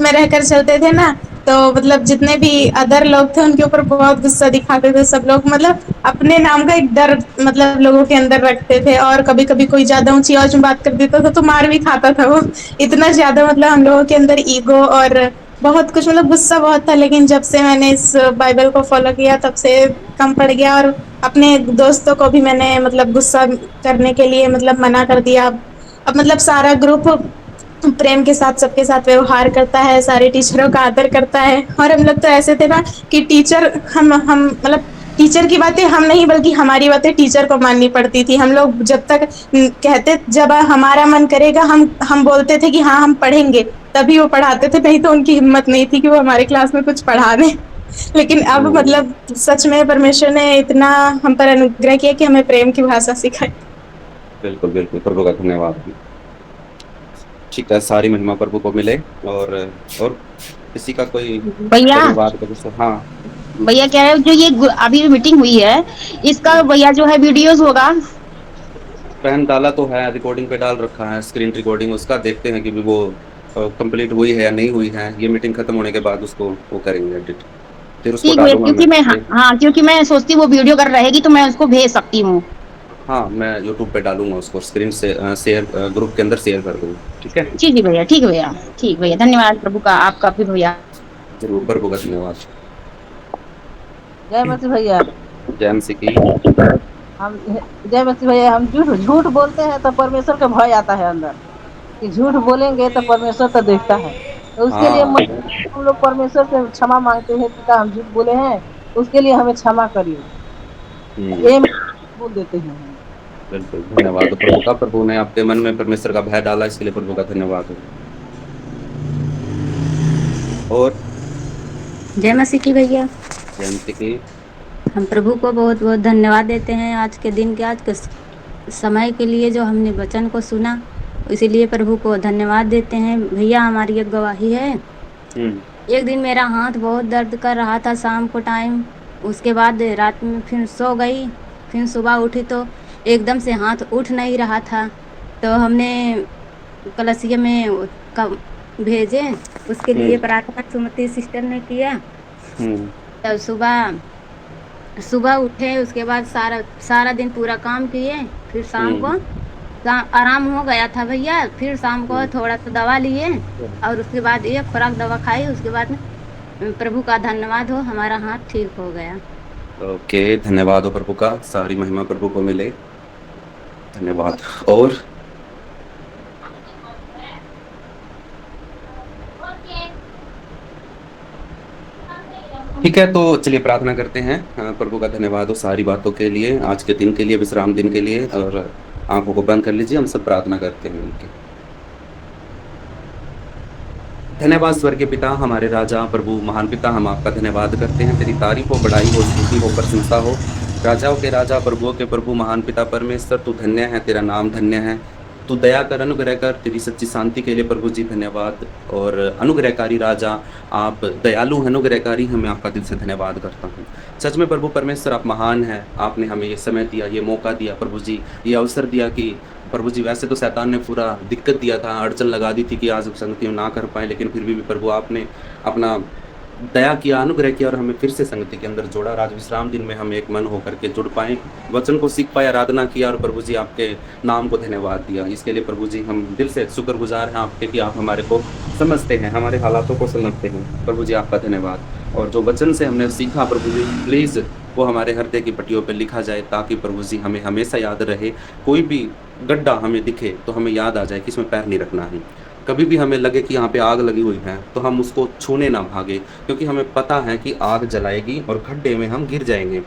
में रहकर चलते थे ना, तो मतलब जितने भी अदर लोग थे उनके ऊपर बहुत गुस्सा दिखाते थे सब लोग। मतलब अपने नाम का एक डर मतलब लोगों के अंदर रखते थे, और कभी कभी कोई ज्यादा ऊंची आवाज में बात कर देता था तो मार भी खाता था वो। इतना ज्यादा मतलब हम लोगों के अंदर ईगो और बहुत कुछ, मतलब गुस्सा बहुत था। लेकिन जब से मैंने इस बाइबल को फॉलो किया तब से कम पड़ गया, और अपने दोस्तों को भी मैंने मतलब गुस्सा करने के लिए मतलब मना कर दिया। अब मतलब सारा ग्रुप प्रेम के साथ सबके साथ व्यवहार करता है, सारे टीचरों का आदर करता है। और हम लोग तो ऐसे थे ना कि टीचर हम मतलब टीचर की बातें हम नहीं बल्कि हमारी बातें टीचर को माननी पड़ती थी। हम लोग जब तक कहते, जब हमारा मन करेगा हम बोलते थे कि हाँ हम पढ़ेंगे, तभी वो पढ़ाते थे, नहीं तो उनकी हिम्मत नहीं थी कि वो हमारे क्लास में कुछ पढ़ा दें। लेकिन अब मतलब सच में परमेश्वर ने इतना हम पर अनुग्रह किया कि हमें प्रेम की भाषा सिखाई। बिल्कुल बिल्कुल प्रभु का धन्यवाद। ठीक है, सारी महिमा प्रभु को मिले। और किसी का कोई भैया, हाँ भैया क्या है, जो ये अभी मीटिंग हुई है इसका भैया जो है वीडियोस होगा, पहन डाला तो है, रिकॉर्डिंग पे डाल रखा है, स्क्रीन रिकॉर्डिंग उसका देखते हैं कि भी वो कंप्लीट हुई है या नहीं हुई है। ये मीटिंग खत्म होने के बाद उसको वो करेंगे एडिट, फिर उसको ठीक है, डालूंगा क्योंकि मैं। हाँ क्योंकि मैं सोचती वो वीडियो अगर रहेगी तो मैं उसको भेज सकती हूँ। हाँ मैं यूट्यूब पे डालूंगा उसको, स्क्रीन से शेयर, ग्रुप के अंदर शेयर कर दूंगा। ठीक है जी जी भैया, ठीक है भैया, ठीक भैया, धन्यवाद प्रभु का, आपका भी भैया। जरूर प्रभु का धन्यवाद। जय मसीह भैया। जय मसीह की। हम जय मसीह भैया, हम झूठ बोलते हैं तो परमेश्वर का भय आता है अंदर, कि झूठ बोलेंगे तो परमेश्वर तो देखता है। तो उसके लिए हम लोग परमेश्वर से क्षमा मांगते हैं, पिता हम झूठ बोले हैं, उसके लिए हमें क्षमा करिए, ये बोल देते हैं हम। बिल्कुल, धन्यवाद प्रभु का। प्रभु ने आपके मन में परमेश्वर का भय डाला, इसके लिए प्रभु का धन्यवाद हो। और जय मसीह की भैया। जय मसीह की। हम प्रभु को बहुत बहुत धन्यवाद देते हैं आज के दिन के, आज के समय के लिए जो हमने वचन को सुना, इसीलिए प्रभु को धन्यवाद देते हैं। भैया हमारी एक गवाही है। एक दिन मेरा हाथ बहुत दर्द कर रहा था शाम को टाइम, उसके बाद रात में फिर सो गई, फिर सुबह उठी तो एकदम से हाथ उठ नहीं रहा था, तो हमने कलसिया में भेजे, उसके लिए प्रार्थना सुमति सिस्टर ने किया। तो सुबह उठे, उसके बाद सारा दिन पूरा काम किए, फिर शाम को आराम हो गया था भैया। फिर शाम को थोड़ा सा दवा लिए और उसके बाद एक खुराक दवा खाई, उसके बाद प्रभु का धन्यवाद हो, हमारा हाथ ठीक हो गया। ओके, धन्यवाद हो प्रभु का, सारी महिमा प्रभु को मिले, धन्यवाद। और ठीक है, तो चलिए प्रार्थना करते हैं। प्रभु का धन्यवाद हो सारी बातों के लिए, आज के दिन के लिए, विश्राम दिन के लिए। और आंखों को बंद कर लीजिए, हम सब प्रार्थना करते हैं मिलकर। धन्यवाद स्वर्गीय पिता, हमारे राजा, प्रभु, महान पिता, हम आपका धन्यवाद करते हैं। तेरी तारीफ हो, बड़ाई हो, स्तुति हो, प्रशंसा हो। राजाओं के राजा, प्रभुओं के प्रभु, महान पिता परमेश्वर, तू धन्य है, तेरा नाम धन्य है। तू दया कर, अनुग्रह कर, तेरी सच्ची शांति के लिए प्रभु जी धन्यवाद। और अनुग्रहकारी राजा, आप दयालु, अनुग्रहकारी, हमें आपका दिल से धन्यवाद करता हूँ। सच में प्रभु परमेश्वर आप महान हैं। आपने हमें ये समय दिया, ये मौका दिया प्रभु जी, ये अवसर दिया कि प्रभु जी, वैसे तो शैतान ने पूरा दिक्कत दिया था, अड़चन लगा दी थी कि आज संगति ना कर पाए, लेकिन फिर भी प्रभु आपने अपना दया किया, अनुग्रह किया और हमें फिर से संगति के अंदर जोड़ा। आज विश्राम दिन में हम एक मन होकर के जुड़ पाए, वचन को सीख पाए, आराधना किया और प्रभु जी आपके नाम को धन्यवाद दिया। इसके लिए प्रभु जी हम दिल से शुक्रगुजार हैं आपके कि आप हमारे को समझते हैं, हमारे हालातों को समझते हैं। प्रभु जी आपका धन्यवाद। और जो वचन से हमने सीखा प्रभु जी, प्लीज़ वो हमारे हृदय की पट्टियों पर लिखा जाए, ताकि प्रभु जी हमें हमेशा याद रहे। कोई भी गड्ढा हमें दिखे तो हमें याद आ जाए कि इसमें पैर नहीं रखना है। कभी भी हमें लगे कि यहाँ पे आग लगी हुई है तो हम उसको छूने ना भागे, क्योंकि हमें पता है कि आग जलाएगी और खड्डे में हम गिर जाएंगे।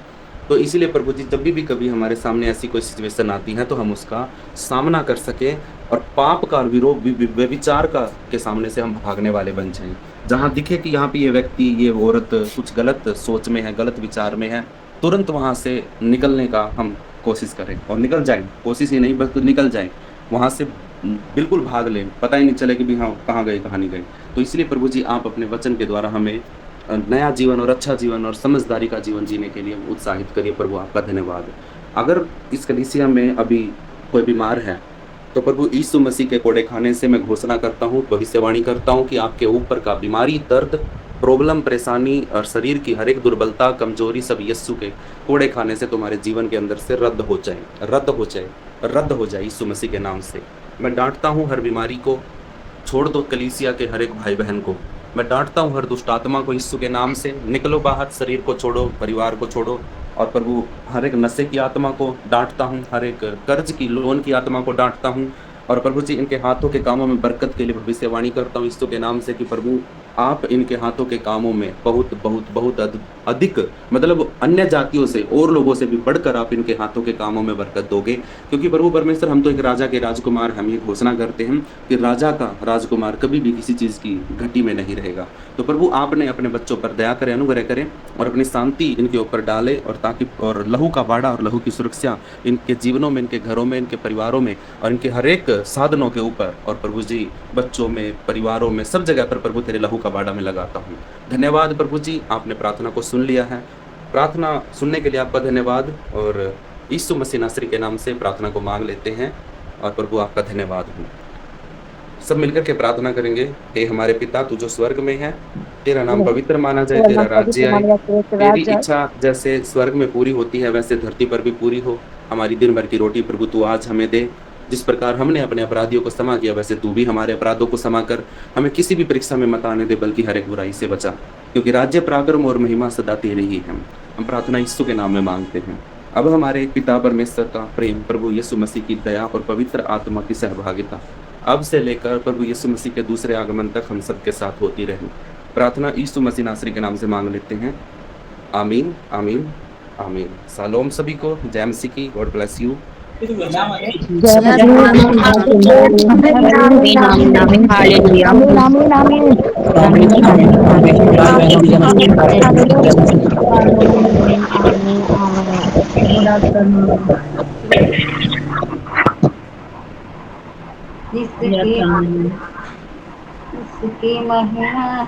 तो इसीलिए प्रभु जी, जब भी कभी हमारे सामने ऐसी कोई सिचुएशन आती है तो हम उसका सामना कर सके और पाप का विरोध, व्यभिचार का के सामने से हम भागने वाले बन जाएं। जहाँ दिखे कि यहाँ पे ये व्यक्ति, ये औरत कुछ गलत सोच में है, गलत विचार में है, तुरंत वहाँ से निकलने का हम कोशिश करें और निकल जाएं। कोशिश ही नहीं बल्कि निकल जाएं, वहाँ से बिल्कुल भाग लें, पता ही नहीं चले कि भी हाँ कहाँ गए कहाँ नहीं गए। तो इसलिए प्रभु जी, आप अपने वचन के द्वारा हमें नया जीवन और अच्छा जीवन और समझदारी का जीवन जीने के लिए उत्साहित करिए। प्रभु आपका धन्यवाद। अगर इस कलीसिया में अभी कोई बीमार है तो प्रभु यीशु मसीह के कोड़े खाने से मैं घोषणा करता हूँ, भविष्यवाणी करता हूँ कि आपके ऊपर का बीमारी, दर्द, प्रॉब्लम, परेशानी और शरीर की हर एक दुर्बलता, कमजोरी सब यीशु के कोड़े खाने से तुम्हारे जीवन के अंदर से रद्द हो जाए, रद्द हो जाए, रद्द हो जाए यीशु मसीह के नाम से। मैं डांटता हूँ हर बीमारी को, छोड़ दो कलीसिया के हर एक भाई बहन को। मैं डांटता हूँ हर दुष्ट आत्मा को, यीशु के नाम से निकलो बाहर, शरीर को छोड़ो, परिवार को छोड़ो। और प्रभु हर एक नशे की आत्मा को डांटता हूँ, हर एक कर्ज की, लोन की आत्मा को डांटता हूँ। और प्रभु जी, इनके हाथों के कामों में बरकत के लिए भविष्यवाणी करता हूँ यीशु के नाम से कि प्रभु आप इनके हाथों के कामों में बहुत बहुत बहुत अधिक, मतलब अन्य जातियों से और लोगों से भी बढ़कर आप इनके हाथों के कामों में बरकत दोगे। क्योंकि प्रभु परमेश्वर, हम तो एक राजा के राजकुमार, हम ये घोषणा करते हैं कि राजा का राजकुमार कभी भी किसी चीज़ की घटी में नहीं रहेगा। तो प्रभु आपने अपने बच्चों पर दया करें, अनुग्रह करें और अपनी शांति इनके ऊपर डाले, और ताकि और लहू का बाड़ा और लहू की सुरक्षा इनके जीवनों में, इनके घरों में, इनके परिवारों में और इनके हर एक साधनों के ऊपर, और प्रभु जी बच्चों में, परिवारों में, सब जगह पर प्रभु तेरे लहू का बाड़ा में लगाता हूँ। धन्यवाद प्रभु जी, आपने प्रार्थना को सुन लिया है। प्रार्थना सुनने के लिए आपका धन्यवाद। और यीशु मसीह नासरी के नाम से प्रार्थना को मांग लेते हैं और प्रभु आपका धन्यवाद हो। सब मिलकर के प्रार्थना करेंगे। हे हमारे पिता, तू जो स्वर्ग में है, तेरा नाम पवित्र माना जाए, तेरा राज्य आए, तेरी इच्छा जैसे स्वर्ग में पूरी होती है वैसे धरती पर भी पूरी हो। हमारी दिन भर की रोटी प्रभु तू आज हमें दे। जिस प्रकार हमने अपने अपराधियों को क्षमा किया, वैसे तू भी हमारे अपराधों को क्षमा कर। हमें किसी भी परीक्षा में मत आने दे, बल्कि हर एक बुराई से बचा, क्योंकि राज्य, पराक्रम और महिमा सदा तेरी ही है। हम प्रार्थना यीशु के नाम में मांगते हैं। अब हमारे पिता परमेश्वर का प्रेम, प्रभु यीशु मसीह की दया और पवित्र आत्मा की सहभागिता अब से लेकर प्रभु यीशु मसीह के दूसरे आगमन तक हम सबके साथ होती रहे। प्रार्थना यीशु मसीह नासरी के नाम से मांग लेते हैं। आमीन, आमीन, आमीन। शालोम सभी को। जय मसीह की। God bless you. इसकी महिमा